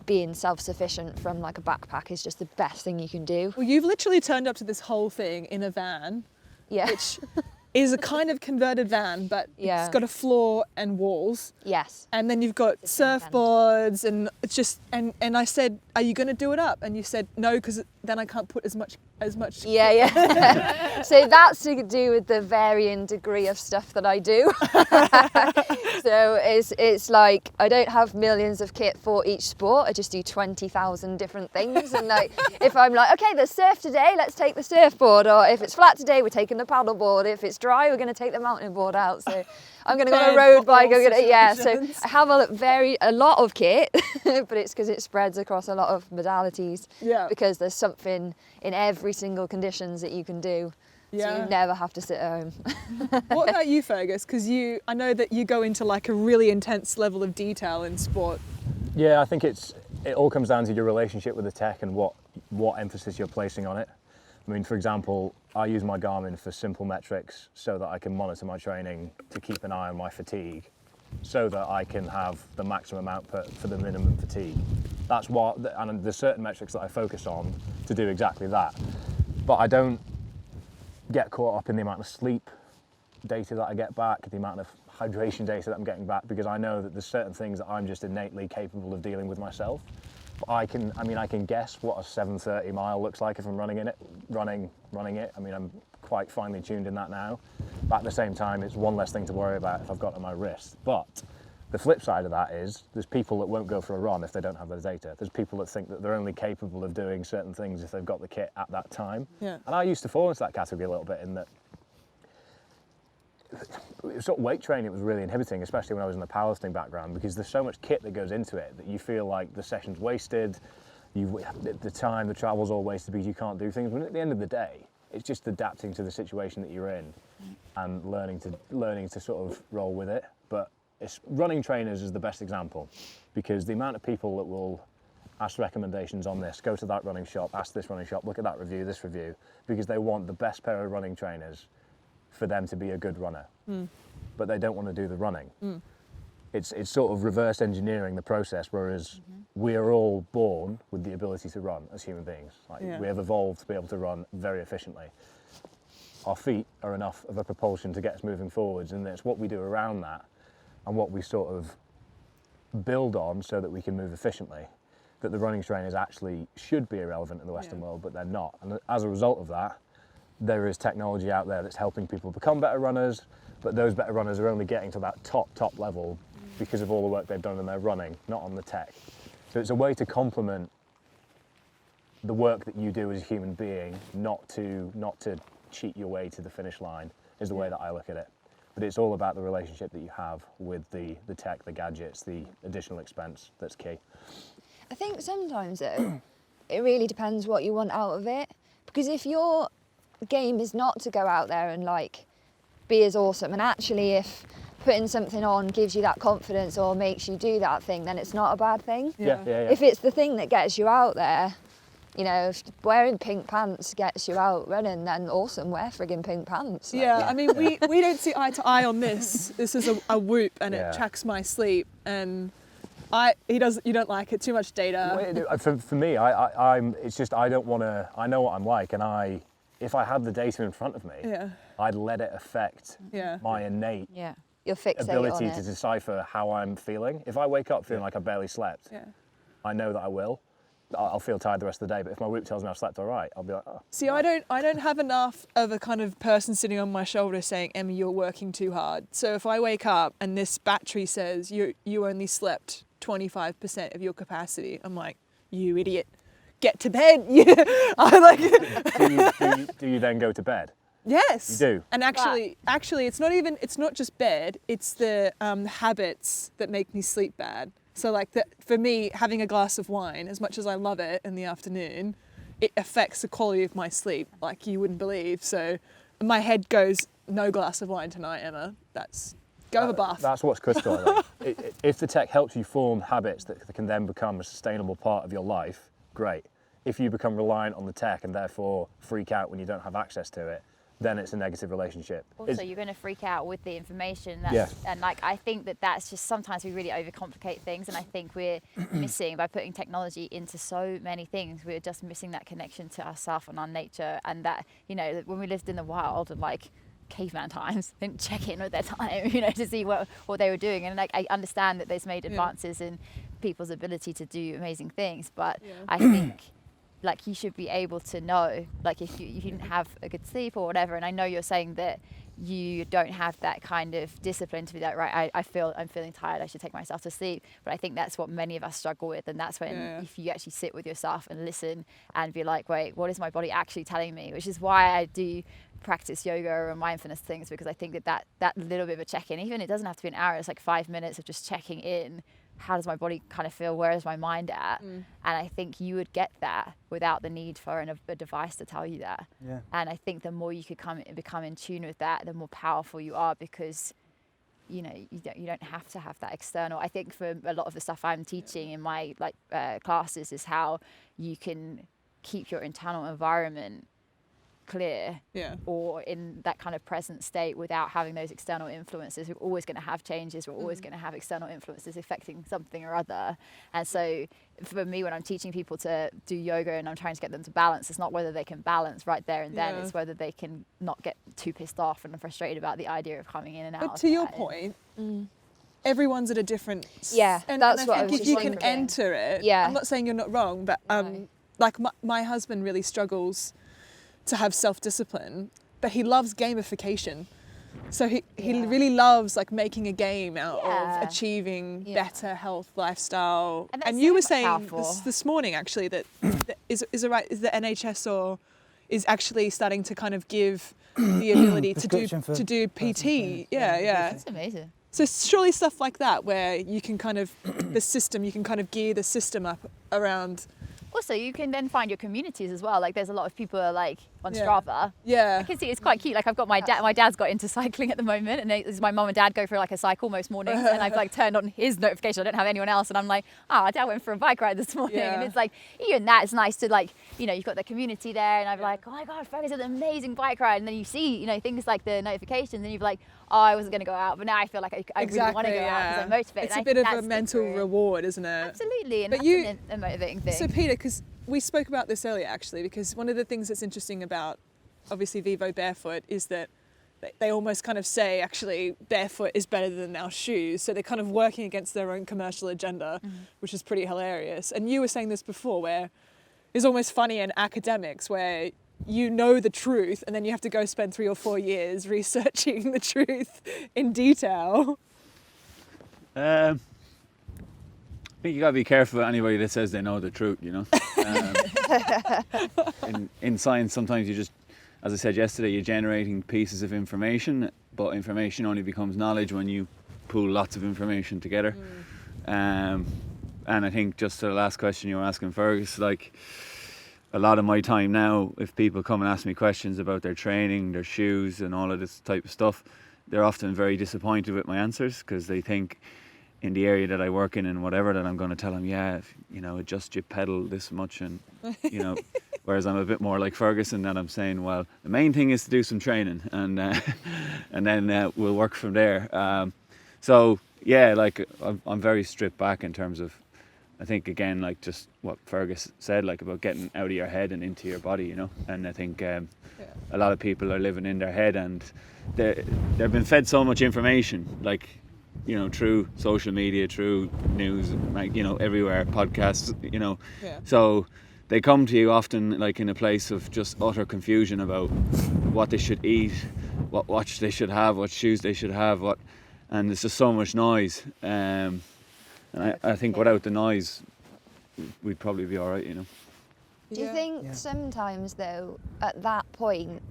being self-sufficient from like a backpack is just the best thing you can do. Well, you've literally turned up to this whole thing in a van, which is a kind of converted van, but it's got a floor and walls. Yes. And then you've got surfboards, and it's just, and I said, are you going to do it up? And you said no, because then I can't put as much. So that's to do with the varying degree of stuff that I do. So it's like I don't have millions of kit for each sport. I just do 20,000 different things. And like if I'm like, okay, there's surf today, let's take the surfboard. Or if it's flat today, we're taking the paddleboard. If it's dry, we're going to take the mountain board out. So I'm going to go on a road bike. So I have a lot of kit, but it's because it spreads across a lot of modalities. Because there's something in every single conditions that you can do. So you never have to sit at home. What about you, Fergus? Because I know that you go into like a really intense level of detail in sport. Yeah, I think it all comes down to your relationship with the tech and what emphasis you're placing on it. I mean, for example, I use my Garmin for simple metrics so that I can monitor my training, to keep an eye on my fatigue, so that I can have the maximum output for the minimum fatigue. That's and there's certain metrics that I focus on to do exactly that. But I don't get caught up in the amount of sleep data that I get back, the amount of hydration data that I'm getting back, because I know that there's certain things that I'm just innately capable of dealing with myself. But I can guess what a 7:30 mile looks like if I'm running it. I mean, I'm quite finely tuned in that now. But at the same time, it's one less thing to worry about if I've got it on my wrist. But the flip side of that is there's people that won't go for a run if they don't have the data. There's people that think that they're only capable of doing certain things if they've got the kit at that time. And I used to fall into that category a little bit, in that sort of weight training was really inhibiting, especially when I was in the powerlifting background, because there's so much kit that goes into it that you feel like the session's wasted, the time, the travel's all wasted because you can't do things. But at the end of the day, it's just adapting to the situation that you're in and learning to sort of roll with it. But running trainers is the best example, because the amount of people that will ask recommendations on this, go to that running shop, ask this running shop, look at that review, this review, because they want the best pair of running trainers for them to be a good runner, but they don't want to do the running. It's sort of reverse engineering the process, whereas we are all born with the ability to run as human beings. We have evolved to be able to run very efficiently. Our feet are enough of a propulsion to get us moving forwards, and it's what we do around that and what we sort of build on so that we can move efficiently, that the running trainers actually should be irrelevant in the Western world, but they're not. And as a result of that, there is technology out there that's helping people become better runners, but those better runners are only getting to that top level because of all the work they've done in their running, not on the tech. So it's a way to complement the work that you do as a human being, not to cheat your way to the finish line, is the way that I look at it. But it's all about the relationship that you have with the tech, the gadgets, the additional expense that's key. I think sometimes though, it really depends what you want out of it. Because if your game is not to go out there and like be as awesome, and actually if putting something on gives you that confidence or makes you do that thing, then it's not a bad thing. Yeah. If it's the thing that gets you out there, you know, if wearing pink pants gets you out running, then awesome, wear friggin' pink pants. I mean, we don't see eye to eye on this. This is a whoop and it tracks my sleep, and you don't like it, too much data. For me, it's just I don't want to. I know what I'm like, and if I had the data in front of me, I'd let it affect my innate ability to decipher how I'm feeling. If I wake up feeling like I barely slept, I know that I will. I'll feel tired the rest of the day, but if my whoop tells me I've slept all right, I'll be like, oh. See, I don't have enough of a kind of person sitting on my shoulder saying, Emma, you're working too hard. So if I wake up and this battery says you only slept 25% of your capacity, I'm like, you idiot, get to bed. Do you then go to bed? Yes. You do. And actually, it's not just bed, it's the habits that make me sleep bad. So like for me, having a glass of wine, as much as I love it in the afternoon, it affects the quality of my sleep like you wouldn't believe. So my head goes, no glass of wine tonight, Emma. Go have a bath. That's what's critical. If the tech helps you form habits that can then become a sustainable part of your life, great. If you become reliant on the tech and therefore freak out when you don't have access to it, then it's a negative relationship. Also, you're going to freak out with the information. And like, I think that's just, sometimes we really overcomplicate things, and I think we're missing, by putting technology into so many things, we're just missing that connection to ourselves and our nature, and that, you know, when we lived in the wild and like caveman times, didn't check in with their time, you know, to see what they were doing. And like, I understand that there's made advances in people's ability to do amazing things, but I think like you should be able to know, like if you didn't have a good sleep or whatever, and I know you're saying that you don't have that kind of discipline to be like, right, I'm feeling tired, I should take myself to sleep. But I think that's what many of us struggle with, and that's when if you actually sit with yourself and listen and be like, wait, what is my body actually telling me? Which is why I do practice yoga and mindfulness things, because I think that little bit of a check-in, even it doesn't have to be an hour, it's like 5 minutes of just checking in. How does my body kind of feel? Where is my mind at? And I think you would get that without the need for a device to tell you that. And I think the more you could become in tune with that, the more powerful you are, because you know you don't have to have that external. I think for a lot of the stuff I'm teaching in my classes is how you can keep your internal environment clear or in that kind of present state without having those external influences. We're always going to have changes, we're always going to have external influences affecting something or other. And so for me, when I'm teaching people to do yoga and I'm trying to get them to balance, it's not whether they can balance right there and then, it's whether they can not get too pissed off and frustrated about the idea of coming in and out. But to your point, everyone's at a different and that's what I I was think if you just can wondering. enter it, I'm not saying you're not wrong, but like my husband really struggles to have self-discipline, but he loves gamification. So he really loves like making a game out of achieving better health, lifestyle. And you were saying this morning actually that is the NHS or is actually starting to kind of give the ability to Prescription for do personal PT. training. Yeah. That's amazing. So surely stuff like that, where you can kind of you can kind of gear the system up around. Also, you can then find your communities as well. Like, there's a lot of people like on Yeah. Strava. Yeah. I can see it's quite cute. Like, I've got my dad. My dad's got into cycling at the moment, and my mum and dad go for like a cycle most mornings. And I've like turned on his notification. I don't have anyone else, and I'm like, Dad went for a bike ride this morning. Yeah. And it's like, even that is nice to like, you've got the community there, and I'm like, oh my God, Fergus had an amazing bike ride. And then you see, things like the notifications, and you're like, oh, I wasn't going to go out, but now I feel like I really want to go out because I'm motivated. It's a bit of a mental reward, isn't it? Absolutely, and But that's a motivating thing. So Peter, because we spoke about this earlier actually, because one of the things that's interesting about obviously Vivo Barefoot is that they almost kind of say actually barefoot is better than our shoes. So they're kind of working against their own commercial agenda, which is pretty hilarious. And you were saying this before, where it's almost funny in academics where you know the truth and then you have to go spend 3 or 4 years researching the truth in detail. I think you gotta be careful with anybody that says they know the truth, in science, sometimes you just, as I said yesterday, you're generating pieces of information, but information only becomes knowledge when you pool lots of information together. And I think just to the last question you were asking, Fergus, like a lot of my time now, if people come and ask me questions about their training, their shoes and all of this type of stuff, they're often very disappointed with my answers because they think in the area that I work in and whatever that I'm going to tell them, adjust your pedal this much and, whereas I'm a bit more like Ferguson that I'm saying, well, the main thing is to do some training and then we'll work from there. I'm very stripped back in terms of, I think again, like just what Fergus said, like about getting out of your head and into your body, and I think a lot of people are living in their head and they've been fed so much information, like, through social media, through news, like, everywhere, podcasts, so they come to you often like in a place of just utter confusion about what they should eat, what watch they should have, what shoes they should have, and there's just so much noise. And I think without the noise, we'd probably be all right, Do you think sometimes though, at that point,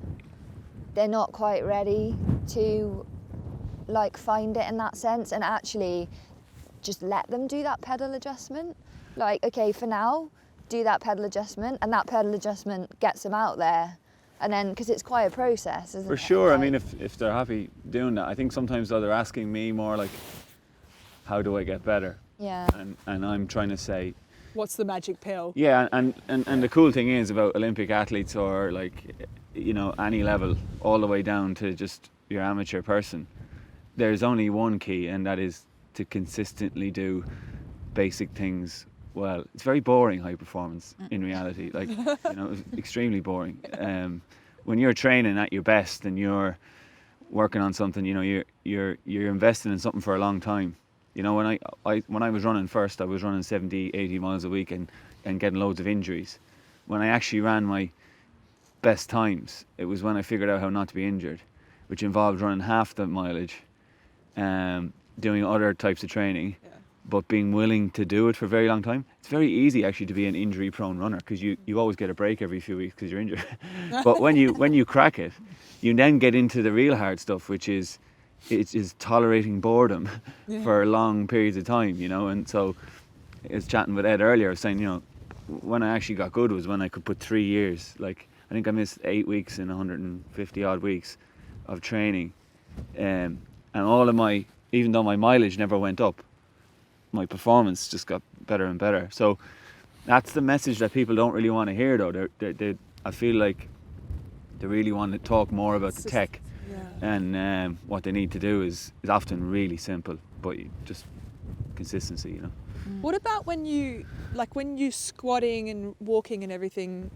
they're not quite ready to like find it in that sense and actually just let them do that pedal adjustment? Like, okay, for now, do that pedal adjustment, and that pedal adjustment gets them out there. And then, because it's quite a process, isn't it? For sure. Like, I mean, if they're happy doing that, I think sometimes though they're asking me more like, how do I get better? Yeah. And I'm trying to say, What's the magic pill? yeah, and the cool thing is about Olympic athletes or like, any level, all the way down to just your amateur person, there's only one key, and that is to consistently do basic things well. It's very boring, high performance, in reality, like, extremely boring. When you're training at your best and you're working on something, you're investing in something for a long time. When I was running first, I was running 70, 80 miles a week and getting loads of injuries. When I actually ran my best times, it was when I figured out how not to be injured, which involved running half the mileage, doing other types of training, but being willing to do it for a very long time. It's very easy actually to be an injury prone runner because you always get a break every few weeks because you're injured. But when you crack it, you then get into the real hard stuff, which is tolerating boredom for long periods of time, and so I was chatting with Ed earlier, saying, when I actually got good was when I could put 3 years, like I think I missed 8 weeks in 150 odd weeks of training, and all of even though my mileage never went up, my performance just got better and better. So that's the message that people don't really want to hear though. I feel like they really want to talk more about the tech. And what they need to do is often really simple, but just consistency, What about when you squatting and walking and everything,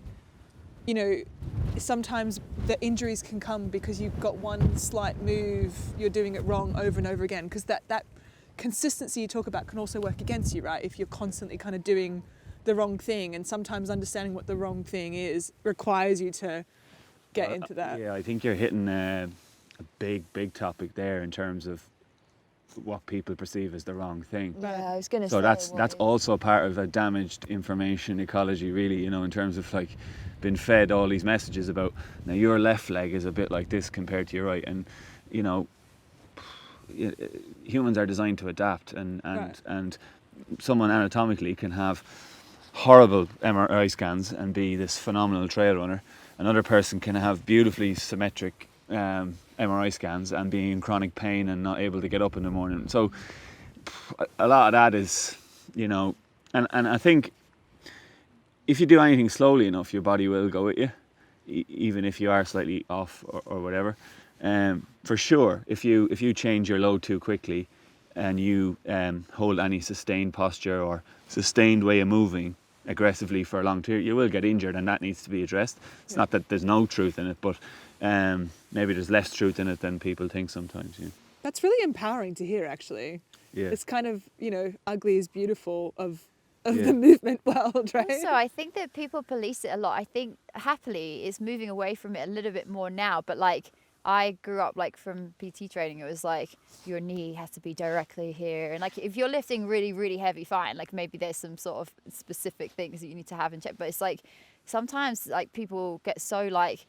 sometimes the injuries can come because you've got one slight move, you're doing it wrong over and over again, because that consistency you talk about can also work against you, right? If you're constantly kind of doing the wrong thing, and sometimes understanding what the wrong thing is requires you to get into that. Yeah, I think you're hitting a big topic there in terms of what people perceive as the wrong thing. Yeah, I was going to say. So that's what is- also part of a damaged information ecology, really, you know, in terms of like being fed all these messages about, now your left leg is a bit like this compared to your right, and you know, humans are designed to adapt, and someone anatomically can have horrible MRI scans and be this phenomenal trail runner. Another person can have beautifully symmetric MRI scans and be in chronic pain and not able to get up in the morning. So a lot of that is, you know, and I think if you do anything slowly enough, your body will go with you, even if you are slightly off or whatever. For sure, if you change your load too quickly and you hold any sustained posture or sustained way of moving aggressively for a long period, you will get injured, and that needs to be addressed. It's not that there's no truth in it, but maybe there's less truth in it than people think sometimes. Yeah. That's really empowering to hear, actually. Yeah. It's kind of, you know, ugly is beautiful of Yeah. the movement world, right? Also, I think that people police it a lot. I think happily it's moving away from it a little bit more now. But like, I grew up like from PT training, it was like your knee has to be directly here. And like, if you're lifting really, really heavy, fine. Like maybe there's some sort of specific things that you need to have in check. But it's like, sometimes like people get so like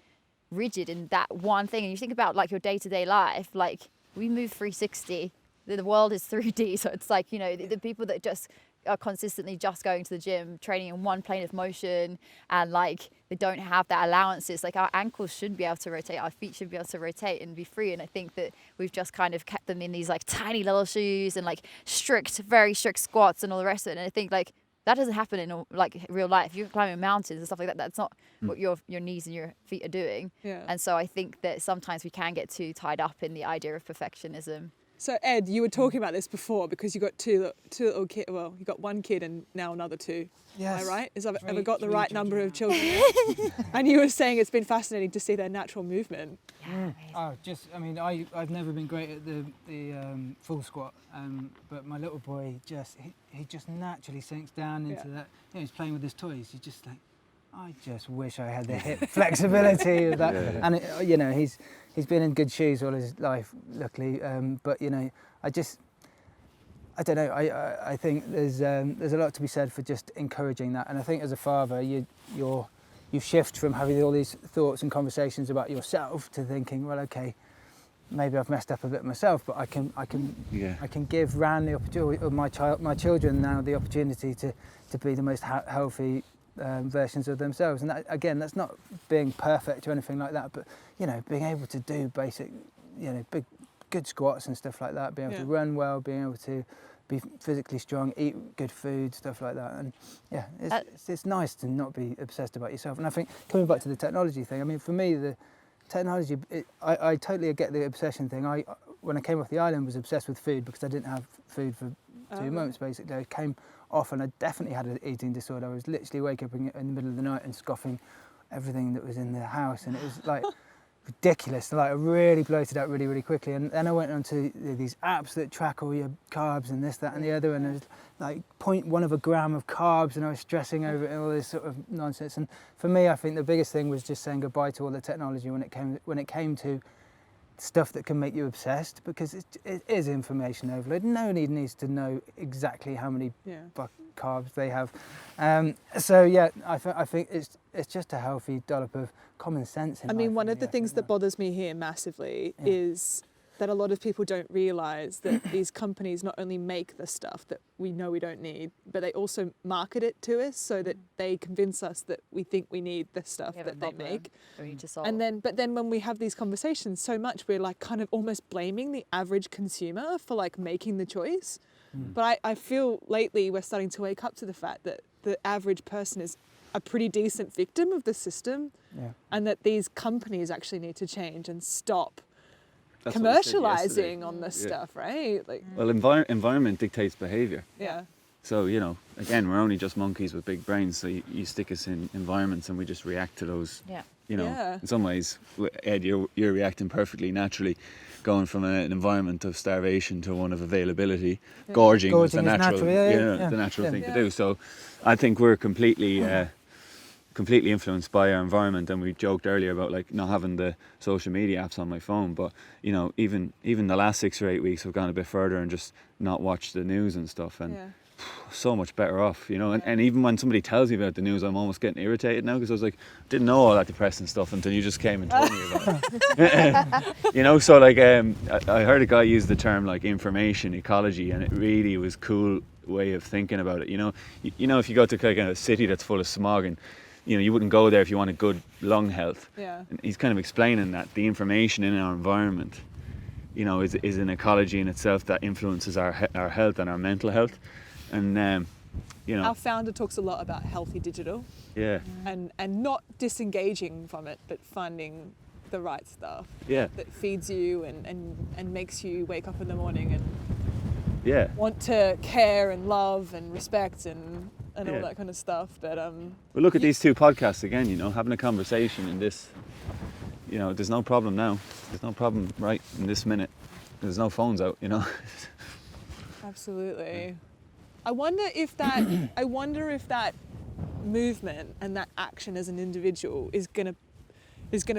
rigid in that one thing. And you think about like your day-to-day life, like we move 360, the world is 3D. So it's like, you know, the people that just are consistently just going to the gym, training in one plane of motion, and like they don't have that allowances. Like our ankles should be able to rotate, our feet should be able to rotate and be free. And I think that we've just kind of kept them in these like tiny little shoes and like very strict squats and all the rest of it. And I think like that doesn't happen in like real life. You're climbing mountains and stuff like that. That's not what your knees and your feet are doing. Yeah. And so I think that sometimes we can get too tied up in the idea of perfectionism. So Ed, you were talking about this before because you got two little kids. Well, you got one kid and now another two. Yes. Am I right? Have ever got the Three right number of children children? And you were saying it's been fascinating to see their natural movement. Oh, I've never been great at the full squat, but my little boy he just naturally sinks down into that. You know, he's playing with his toys. He's just like, I just wish I had the hip flexibility of that. Yeah. And you know, he's been in good shoes all his life, luckily. But you know, I don't know. I think there's a lot to be said for just encouraging that. And I think as a father, you shift from having all these thoughts and conversations about yourself to thinking, well, okay, maybe I've messed up a bit myself, but I can give Ran the opportunity, or my children now, the opportunity to be the most healthy versions of themselves. And that, again, that's not being perfect or anything like that, but you know, being able to do basic, you know, good squats and stuff like that, being able to run well, being able to be physically strong, eat good food, stuff like that. And yeah, it's nice to not be obsessed about yourself. And I think coming back to the technology thing, I mean, for me, the technology, I totally get the obsession thing. When I came off the island, was obsessed with food because I didn't have food for 2 months, basically. I came off and I definitely had an eating disorder. I was literally waking up in the middle of the night and scoffing everything that was in the house, and it was like ridiculous. Like I really bloated out really, really quickly. And then I went on to these apps that track all your carbs and this, that and the other, and it was like 0.1 of a gram of carbs, and I was stressing over it and all this sort of nonsense. And for me, I think the biggest thing was just saying goodbye to all the technology when it came to stuff that can make you obsessed, because it is information overload. Nobody needs to know exactly how many carbs they have. So yeah, I think it's just a healthy dollop of common sense. I mean, one of the things that bothers me here massively is that a lot of people don't realise that these companies not only make the stuff that we know we don't need, but they also market it to us so that they convince us that we think we need the stuff that they make. But then when we have these conversations so much, we're like kind of almost blaming the average consumer for like making the choice. But I feel lately we're starting to wake up to the fact that the average person is a pretty decent victim of the system, and that these companies actually need to change and stop commercializing on this stuff, right? Like, well, environment dictates behaviour. Yeah. So, you know, again, we're only just monkeys with big brains, so you stick us in environments and we just react to those. Yeah. You know, in some ways, Ed, you're reacting perfectly naturally, going from an environment of starvation to one of availability. Gorging is the natural, the natural thing to do. So I think we're completely completely influenced by our environment. And we joked earlier about like not having the social media apps on my phone, but you know, even the last 6 or 8 weeks I've gone a bit further and just not watched the news and stuff, and so much better off, you know. And even when somebody tells me about the news, I'm almost getting irritated now, because I was like, didn't know all that depressing stuff until you just came and told me about it. You know, so like I heard a guy use the term like information ecology, and it really was cool way of thinking about it. You know, if you go to like a city that's full of smog, and you know, you wouldn't go there if you wanted good lung health. Yeah. And he's kind of explaining that the information in our environment, you know, is an ecology in itself that influences our health and our mental health. And you know, our founder talks a lot about healthy digital. Yeah. And not disengaging from it, but finding the right stuff. Yeah. That feeds you and makes you wake up in the morning and want to care and love and respect and all that kind of stuff. But well, look at these two podcasts again, you know, having a conversation in this, you know, there's no problem now. There's no problem right in this minute. There's no phones out, you know. Absolutely. I wonder if that movement and that action as an individual is gonna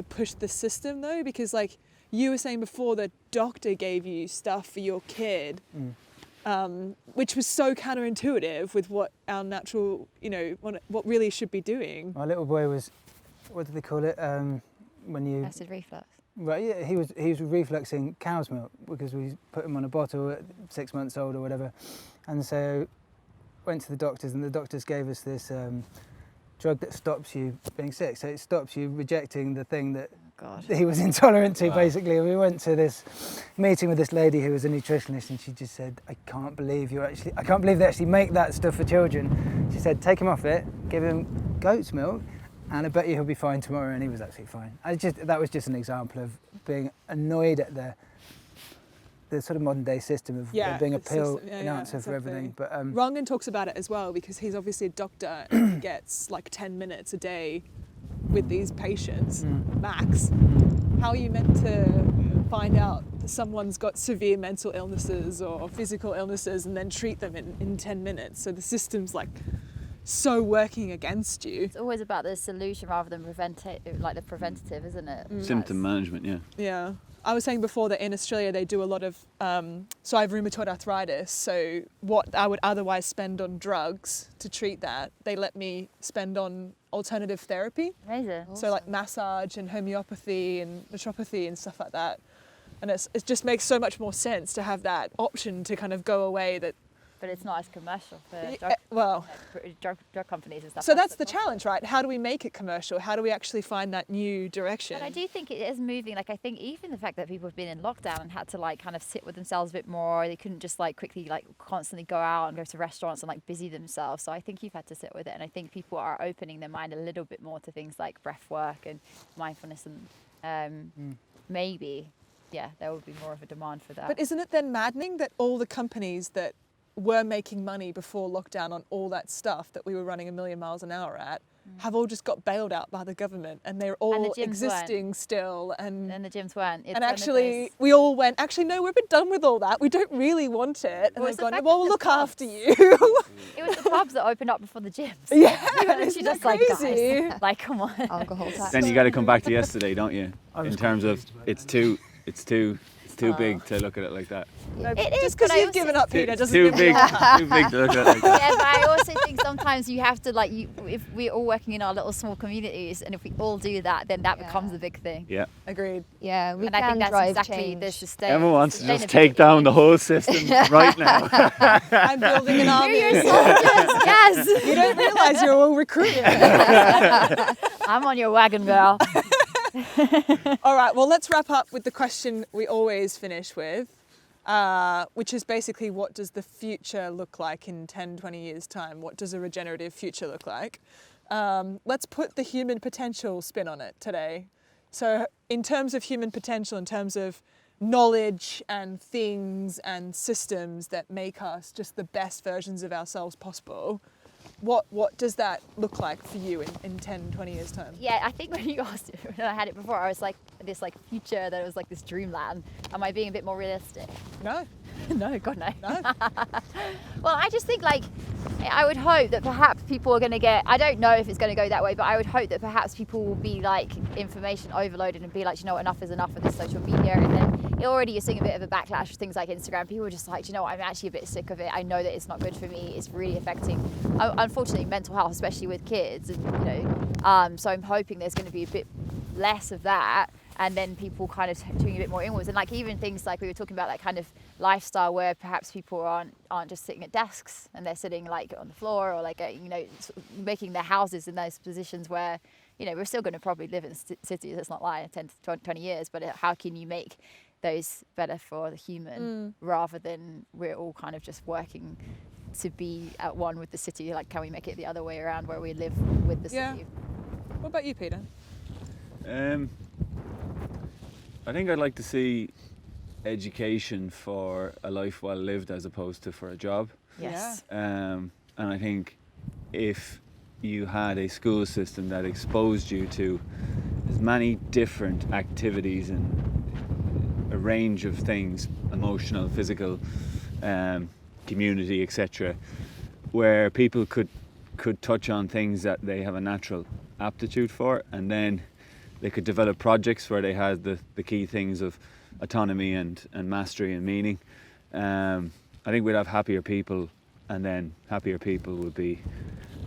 push the system though, because like you were saying before, the doctor gave you stuff for your kid. Which was so counterintuitive with what our natural, you know, what really should be doing. My little boy was, what do they call it? When you Acid reflux. Right, yeah, he was refluxing cow's milk because we put him on a bottle at 6 months old or whatever, and so went to the doctors, and the doctors gave us this drug that stops you being sick. So it stops you rejecting the thing that he was intolerant to, basically. And we went to this meeting with this lady who was a nutritionist, and she just said, I can't believe they actually make that stuff for children. She said, take him off it, give him goat's milk, and I bet you he'll be fine tomorrow. And he was absolutely fine. That was just an example of being annoyed at the sort of modern day system of being a pill in answer for everything. But Rangan talks about it as well, because he's obviously a doctor and gets like 10 minutes a day with these patients, max. How are you meant to find out someone's got severe mental illnesses or physical illnesses and then treat them in 10 minutes? So the system's like so working against you. It's always about the solution rather than the preventative, isn't it? Symptom management, yeah. Yeah. I was saying before that in Australia they do a lot of, so I have rheumatoid arthritis, so what I would otherwise spend on drugs to treat that, they let me spend on alternative therapy. Amazing. So like massage and homeopathy and naturopathy and stuff like that. And it just makes so much more sense to have that option to kind of go away. But it's not as commercial for drug companies and stuff. So that's the challenge, right? How do we make it commercial? How do we actually find that new direction? But I do think it is moving. Like I think even the fact that people have been in lockdown and had to like kind of sit with themselves a bit more, they couldn't just like quickly like constantly go out and go to restaurants and like busy themselves. So I think you've had to sit with it, and I think people are opening their mind a little bit more to things like breath work and mindfulness, and maybe there will be more of a demand for that. But isn't it then maddening that all the companies that were making money before lockdown on all that stuff that we were running a million miles an hour at have all just got bailed out by the government, and they're all existing still, and the gyms weren't. And actually we all went, actually no, we're a bit done with all that, we don't really want it, and they've gone, well, we'll look after you. It was the pubs that opened up before the gyms. Yeah, it's just like, guys, like come on. Alcohol tax. Then you got to come back to yesterday, don't you? In terms of it's too big to look at it like that. It is, just because you've given up, Peter, doesn't too mean big to look at it like that. Yeah, but I also think sometimes you have to if we're all working in our little small communities, and if we all do that, then that becomes a big thing. Yeah. Agreed. Yeah, we and can I think that's drive exactly change. the Everyone wants to just take down the whole system right now. I'm building an army. You're soldiers, yes. You don't realise you're all recruited. I'm on your wagon, girl. All right, well, let's wrap up with the question we always finish with, which is basically, what does the future look like in 10, 20 years' time? What does a regenerative future look like? Let's put the human potential spin on it today. So in terms of human potential, in terms of knowledge and things and systems that make us just the best versions of ourselves possible, what does that look like for you in 10, 20 years' time? Yeah, I think when you asked it, when I had it before, I was like, this like future that was like this dreamland. Am I being a bit more realistic? No. No, God no. No. Well, I just think like I would hope that perhaps people are going to get, I don't know if it's going to go that way, but I would hope that perhaps people will be like information overloaded and be like, you know, enough is enough of this social media. And then already you're seeing a bit of a backlash with things like Instagram. People are just like, you know what, I'm actually a bit sick of it. I know that it's not good for me. It's really affecting, unfortunately, mental health, especially with kids. And, you know, so I'm hoping there's going to be a bit less of that. And then people kind of doing a bit more inwards, and like even things like we were talking about, like kind of lifestyle where perhaps people aren't just sitting at desks and they're sitting like on the floor, or like you know, sort of making their houses in those positions where, you know, we're still going to probably live in cities. It's not like 10 to 20 years, but how can you make those better for the human rather than we're all kind of just working to be at one with the city? Like, can we make it the other way around where we live with the city? What about you, Peter? I think I'd like to see education for a life well lived as opposed to for a job. Yes. And I think if you had a school system that exposed you to as many different activities and a range of things, emotional, physical, community, etc., where people could touch on things that they have a natural aptitude for, and then they could develop projects where they had the key things of autonomy and mastery and meaning. I think we'd have happier people, and then happier people would be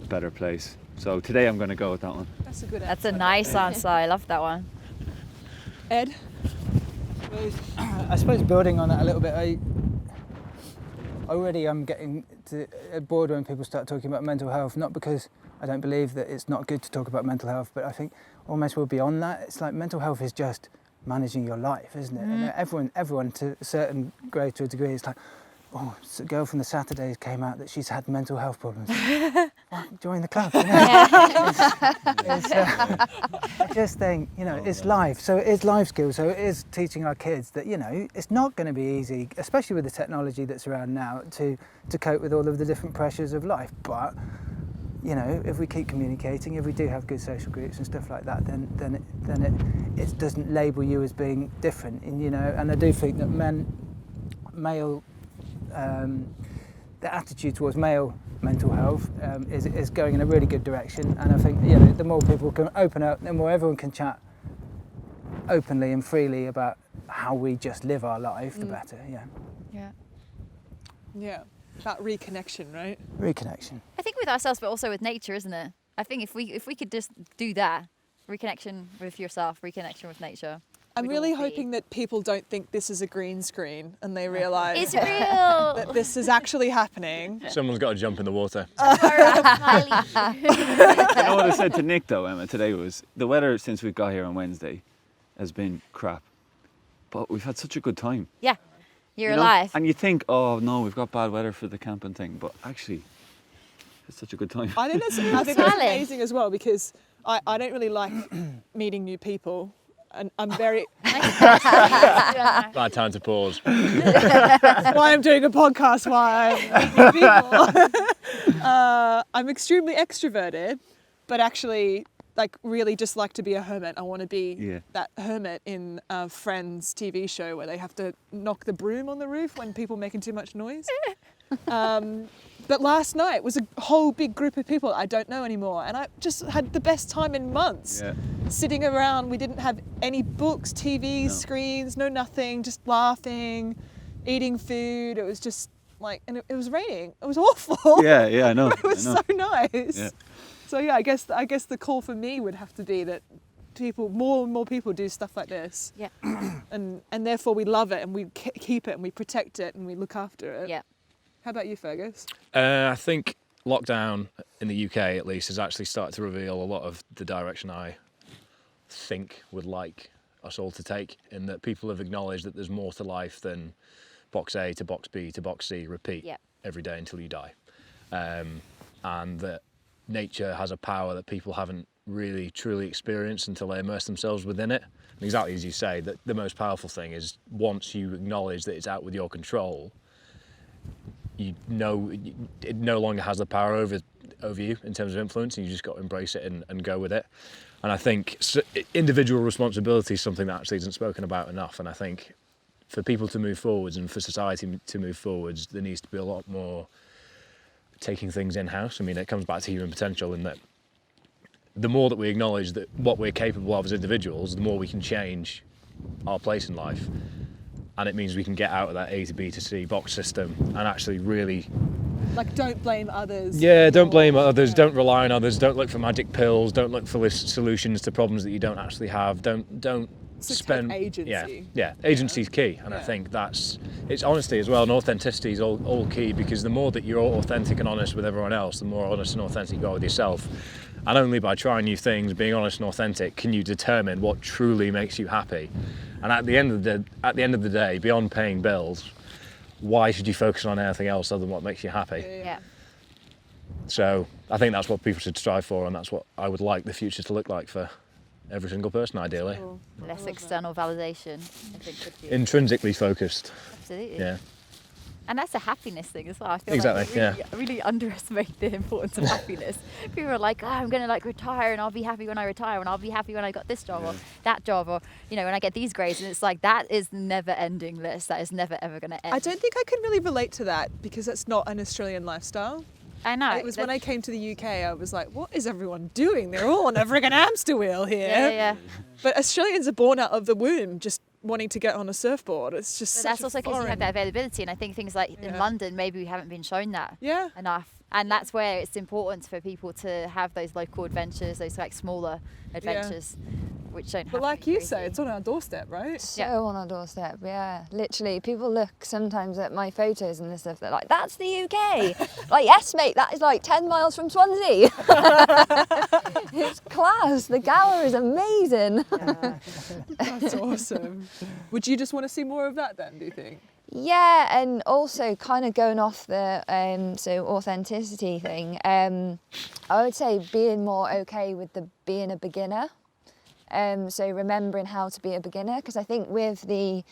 a better place. So today I'm going to go with that one. That's a good answer. That's a nice answer. I love that one. Ed? I suppose building on that a little bit, I already am getting bored when people start talking about mental health, not because I don't believe that it's not good to talk about mental health, but I think almost we're beyond that. It's like mental health is just managing your life, isn't it? And everyone to a certain greater degree is like, oh, a girl from the Saturdays came out that she's had mental health problems. Well, join the club. You know? I just think, you know, it's life. So it is life skills. So it is teaching our kids that, you know, it's not going to be easy, especially with the technology that's around now, to cope with all of the different pressures of life. But you know, if we keep communicating, if we do have good social groups and stuff like that, then it doesn't label you as being different. And you know, and I do think that the attitude towards male mental health is going in a really good direction. And I think, you know, the more people can open up, the more everyone can chat openly and freely about how we just live our life, the better. Yeah. About reconnection, right? Reconnection. I think with ourselves, but also with nature, isn't it? I think if we could just do that, reconnection with yourself, reconnection with nature. I'm really hoping that people don't think this is a green screen and they realise It's real. that this is actually happening. Someone's got to jump in the water. You know what I said to Nick though, Emma, today was the weather since we got here on Wednesday has been crap, but we've had such a good time. Yeah, you're You know? alive. And you think, oh no, we've got bad weather for the camping thing, but actually, it's such a good time. I think that's amazing as well, because I don't really like meeting new people. And I'm very... Bad time to pause. Why I'm doing a podcast, why I'm meeting people. I'm extremely extroverted, but actually really just like to be a hermit. I want to be that hermit in a Friends TV show where they have to knock the broom on the roof when people making too much noise. But last night was a whole big group of people I don't know anymore, and I just had the best time in months. Sitting around, we didn't have any books, TVs, screens, no nothing, just laughing, eating food. It was just like, and it was raining. It was awful. Yeah, I know. It was so nice. Yeah. So yeah, I guess the call for me would have to be that more and more people do stuff like this. Yeah. And therefore we love it, and we keep it, and we protect it, and we look after it. Yeah. How about you, Fergus? I think lockdown in the UK, at least, has actually started to reveal a lot of the direction I think would like us all to take, in that people have acknowledged that there's more to life than box A to box B to box C, repeat every day until you die. And that nature has a power that people haven't really truly experienced until they immerse themselves within it. And exactly as you say, that the most powerful thing is once you acknowledge that it's out with your control, you know it no longer has the power over you in terms of influence, and you just got to embrace it and go with it. And I think individual responsibility is something that actually isn't spoken about enough. And I think for people to move forwards and for society to move forwards, there needs to be a lot more taking things in-house. I mean, it comes back to human potential in that the more that we acknowledge that what we're capable of as individuals, the more we can change our place in life. And it means we can get out of that A to B to C box system and actually really... Like, don't blame others. Yeah, don't blame others, don't rely on others, don't look for magic pills, don't look for solutions to problems that you don't actually have, don't spend... agency. Yeah, agency is key, and I think it's honesty as well, and authenticity is all key, because the more that you're authentic and honest with everyone else, the more honest and authentic you are with yourself. And only by trying new things, being honest and authentic, can you determine what truly makes you happy. And at the end of the day, beyond paying bills, why should you focus on anything else other than what makes you happy? Yeah. So I think that's what people should strive for, and that's what I would like the future to look like for every single person, ideally. Cool. Less external validation, I think, could be. Intrinsically focused. Absolutely. Yeah. And that's a happiness thing as well. I feel Exactly, like I really underestimate the importance of happiness. People are like, oh, I'm going to like retire and I'll be happy when I retire and I'll be happy when I got this job or that job or, you know, when I get these grades. And it's like, that is never ending list. That is never ever going to end. I don't think I can really relate to that because it's not an Australian lifestyle. I know. It was when I came to the UK, I was like, what is everyone doing? They're all on a friggin' hamster wheel here. Yeah. But Australians are born out of the womb just wanting to get on a surfboard. It's just But such that's also because you have that availability, and I think things like in London, maybe we haven't been shown that enough, and that's where it's important for people to have those local adventures, those like smaller adventures, which don't. But like you say, it's on our doorstep, right? So on our doorstep, yeah. Literally, people look sometimes at my photos and this stuff. They're like, "That's the UK." Like, yes, mate, that is like 10 miles from Swansea. It's class. The Gower is amazing. That's awesome. Would you just want to see more of that then, do you think? Yeah, and also kind of going off the authenticity thing, I would say being more okay with being a beginner. So remembering how to be a beginner, because I think with the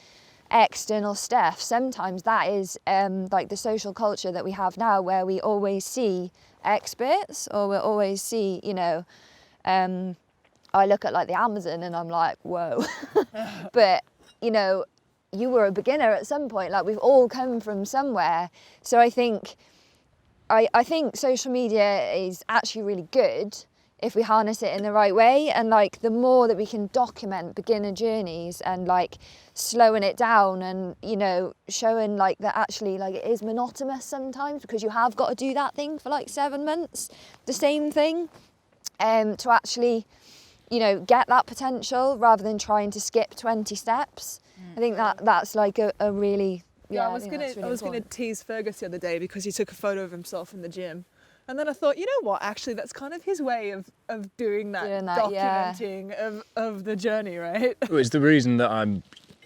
external stuff, sometimes that is like the social culture that we have now, where we always see experts, or we always see, you know, I look at like the Amazon and I'm like, whoa. But, you know, you were a beginner at some point, like we've all come from somewhere. So I think social media is actually really good if we harness it in the right way, and like the more that we can document beginner journeys and like slowing it down and, you know, showing like that actually like it is monotonous sometimes because you have got to do that thing for like 7 months, the same thing, to actually, you know, get that potential rather than trying to skip 20 steps. I think that's like a really... Yeah, I was gonna tease Fergus the other day because he took a photo of himself in the gym. And then I thought, you know what, actually that's kind of his way of doing that documenting of the journey, right? Well, it's the reason that I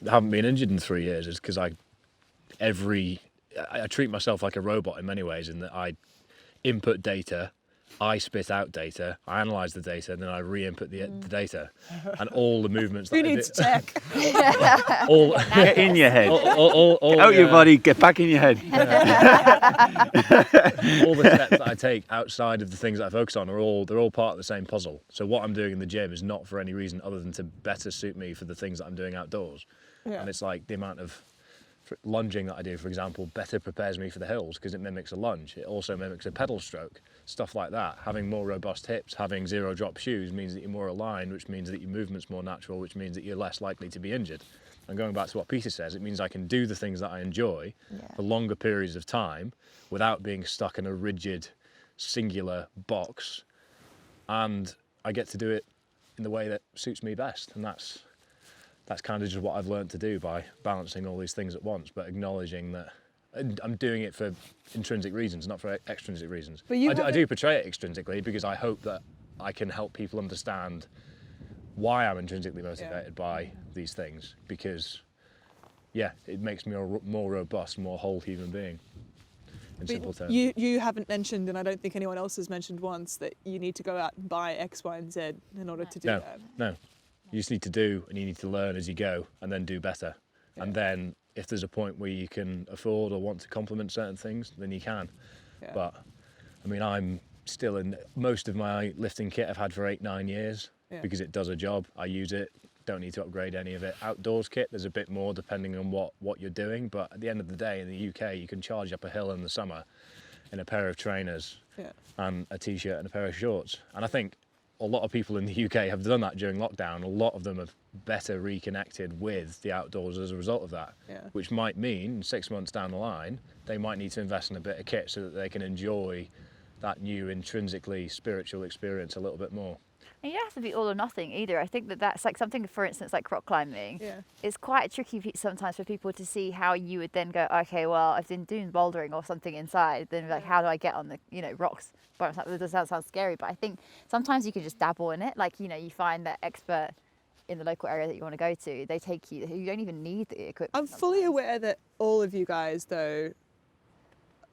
haven't been injured in 3 years, is because I treat myself like a robot in many ways, in that I input data, I spit out data, I analyse the data, and then I re-input the data. And all the movements that Who needs tech? Get in your head. All Out your body, get back in your head. All the steps that I take outside of the things that I focus on they're all part of the same puzzle. So what I'm doing in the gym is not for any reason other than to better suit me for the things that I'm doing outdoors. Yeah. And it's like the amount of lunging that I do, for example, better prepares me for the hills because it mimics a lunge. It also mimics a pedal stroke, stuff like that. Having more robust hips, having zero drop shoes means that you're more aligned, which means that your movement's more natural, which means that you're less likely to be injured. And going back to what Peter says, it means I can do the things that I enjoy for longer periods of time without being stuck in a rigid, singular box. And I get to do it in the way that suits me best. And that's kind of just what I've learned to do by balancing all these things at once, but acknowledging that I'm doing it for intrinsic reasons, not for extrinsic reasons. But I do portray it extrinsically because I hope that I can help people understand why I'm intrinsically motivated by these things, because, it makes me a more robust, more whole human being, in simple terms. You haven't mentioned, and I don't think anyone else has mentioned once, that you need to go out and buy X, Y, and Z in order to do that. No. You just need to do, and you need to learn as you go, and then do better. Yeah. And then, if there's a point where you can afford or want to complement certain things, then you can. Yeah. But, I mean, I'm still in most of my lifting kit I've had for 8-9 years because it does a job. I use it, don't need to upgrade any of it. Outdoors kit, there's a bit more depending on what you're doing. But at the end of the day, in the UK, you can charge up a hill in the summer in a pair of trainers Yeah. and a t-shirt and a pair of shorts. And I think a lot of people in the UK have done that during lockdown. A lot of them have better reconnected with the outdoors as a result of that, Yeah. which might mean 6 months down the line, they might need to invest in a bit of kit so that they can enjoy that new intrinsically spiritual experience a little bit more. And you don't have to be all or nothing either. I think that that's like something, for instance, like rock climbing. Yeah. It's quite tricky sometimes for people to see how you would then go, okay, well, I've been doing bouldering or something inside, then like, how do I get on the, rocks by myself? It does sound scary, but I think sometimes you can just dabble in it. Like, you find that expert in the local area that you want to go to, they take you, you don't even need the equipment. I'm fully aware that all of you guys, though,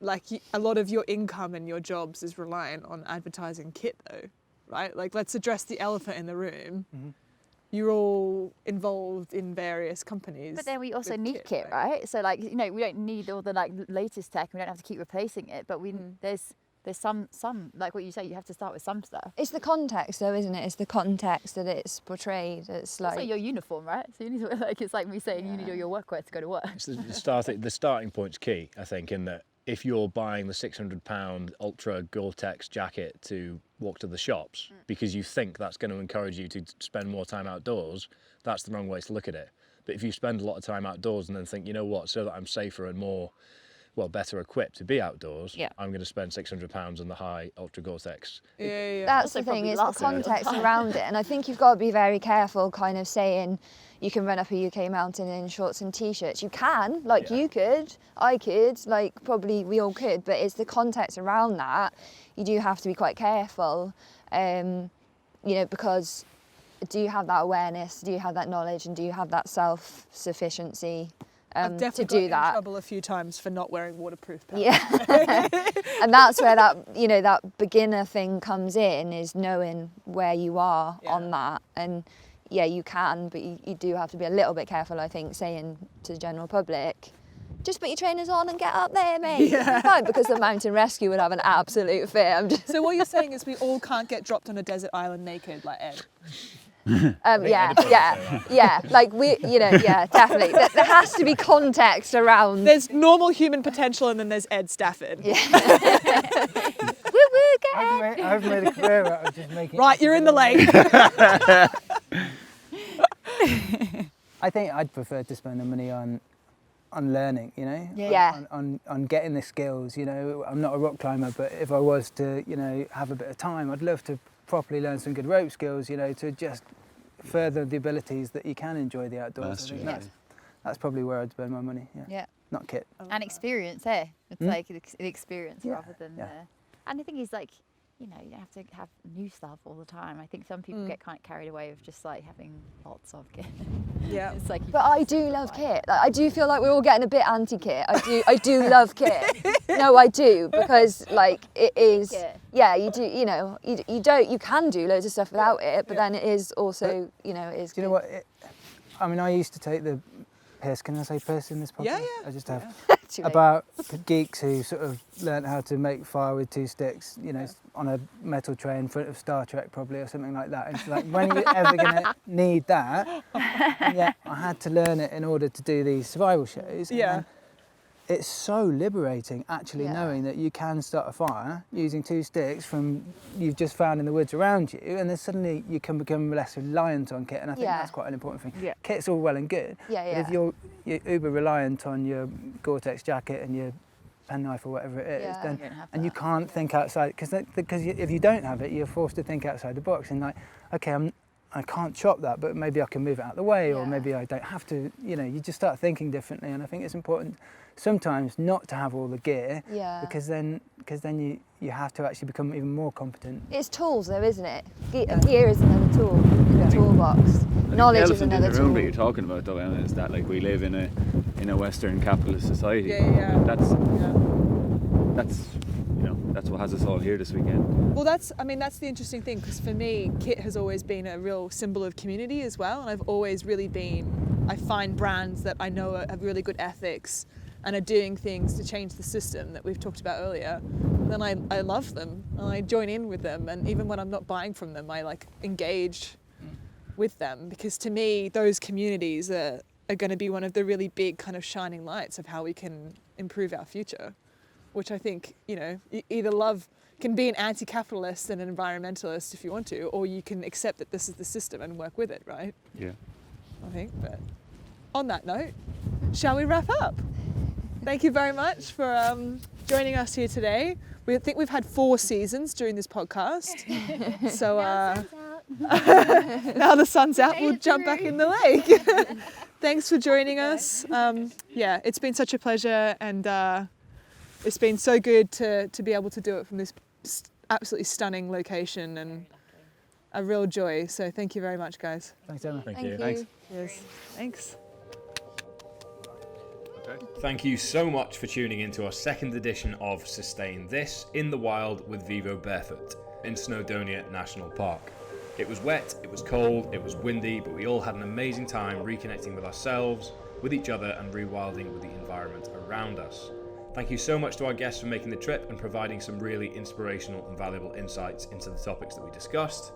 like a lot of your income and your jobs is reliant on advertising kit, though, right? Like, let's address the elephant in the room. Mm-hmm. You're all involved in various companies. But then we also with need kit, right? So like, we don't need all the like latest tech. We don't have to keep replacing it, but there's some like what you say, you have to start with some stuff. It's the context though, isn't it? It's the context that it's portrayed. It's like also your uniform, right? So you need to, like, it's like me saying you need all your workwear to go to work. It's the starting point's key, I think, in that if you're buying the £600 Ultra Gore-Tex jacket to walk to the shops because you think that's going to encourage you to spend more time outdoors, that's the wrong way to look at it. But if you spend a lot of time outdoors and then think, you know what, so that I'm safer and more, better equipped to be outdoors, I'm going to spend £600 on the high Ultra Gore-Tex. Yeah. that's Also the thing, probably is the lasts a long context time. around it. And I think you've got to be very careful kind of saying you can run up a UK mountain in shorts and t-shirts. You can, like you could, I could, like probably we all could, but it's the context around that. You do have to be quite careful, because do you have that awareness, do you have that knowledge, and do you have that self-sufficiency I've definitely to do got that? in trouble a few times for not wearing waterproof pants. Yeah. And that's where that beginner thing comes in, is knowing where you are on that. And yeah, you can, but you do have to be a little bit careful, I think, saying to the general public, just put your trainers on and get up there, mate. You'll be fine, because the mountain rescue would have an absolute fit. So what you're saying is we all can't get dropped on a desert island naked like Ed. Yeah, like definitely. There has to be context around. There's normal human potential and then there's Ed Stafford. Yeah. I've made a career out of just making. Right, you're in the lane. I think I'd prefer to spend the money on learning, Yeah. on getting the skills. I'm not a rock climber, but if I was to, have a bit of time, I'd love to properly learn some good rope skills, to just further the abilities that you can enjoy the outdoors. I think that's probably where I'd spend my money. Yeah. Not kit. And experience, It's like the experience rather than and the thing is, like, you don't have to have new stuff all the time. I think some people get kind of carried away with just like having lots of kit. Yeah. It's like, But I do love kit. Like, I do feel like we're all getting a bit anti-kit. I do love kit. No, I do, because like it is. Kit. Yeah, you do. You can do loads of stuff without it, but then it is also, it is. Do you know what? I used to take the piss. Can I say piss in this podcast? Yeah. I just have. Too late. About geeks who sort of learnt how to make fire with two sticks, on a metal tray in front of Star Trek probably, or something like that. It's like, when are you ever going to need that? And yet I had to learn it in order to do these survival shows. Yeah. And it's so liberating actually knowing that you can start a fire using two sticks from you've just found in the woods around you, and then suddenly you can become less reliant on kit, and I think that's quite an important thing. Yeah. Kit's all well and good, but if you're uber reliant on your Gore-Tex jacket and your penknife or whatever it is, then you can't think outside, because if you don't have it, you're forced to think outside the box and like, okay, I can't chop that, but maybe I can move it out of the way, or maybe I don't have to. You just start thinking differently, and I think it's important sometimes not to have all the gear, because then you have to actually become even more competent. It's tools though, isn't it? Gear is another tool in the toolbox. Knowledge is another the tool. room that you're talking about, though, Emma, is that like we live in a Western capitalist society. Yeah. That's that's what has us all here this weekend. Well, that's the interesting thing, because for me, kit has always been a real symbol of community as well, and I've always really I find brands that I know have really good ethics and are doing things to change the system that we've talked about earlier, then I love them and I join in with them, and even when I'm not buying from them, I like engage with them, because to me, those communities are going to be one of the really big kind of shining lights of how we can improve our future. which I think, you know, either love can be an anti-capitalist and an environmentalist if you want to, or you can accept that this is the system and work with it, right? Yeah. I think. But on that note, shall we wrap up? Thank you very much for joining us here today. We think we've had 4 seasons during this podcast. So now the sun's out, we'll jump back in the lake. Thanks for joining us. Yeah, it's been such a pleasure, and it's been so good to be able to do it from this absolutely stunning location, and a real joy. So thank you very much, guys. Thanks, Emma. Thank you. Thanks. Yes, thanks. Thank you so much for tuning into our second edition of Sustain This in the Wild with Vivo Barefoot in Snowdonia National Park. It was wet, it was cold, it was windy, but we all had an amazing time reconnecting with ourselves, with each other, and rewilding with the environment around us. Thank you so much to our guests for making the trip and providing some really inspirational and valuable insights into the topics that we discussed.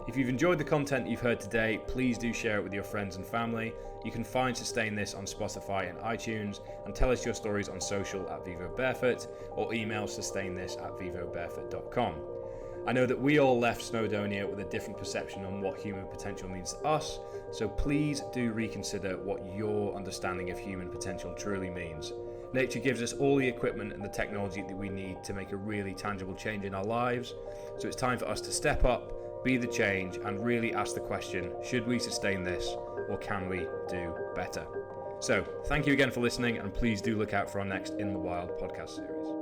If you've enjoyed the content you've heard today, please do share it with your friends and family. You can find Sustain This on Spotify and iTunes, and tell us your stories on social at Vivo Barefoot, or email sustainthis@vivobarefoot.com. I know that we all left Snowdonia with a different perception on what human potential means to us, so please do reconsider what your understanding of human potential truly means. Nature gives us all the equipment and the technology that we need to make a really tangible change in our lives, so it's time for us to step up, be the change, and really ask the question, should we sustain this, or can we do better? So, thank you again for listening, and please do look out for our next In the Wild podcast series.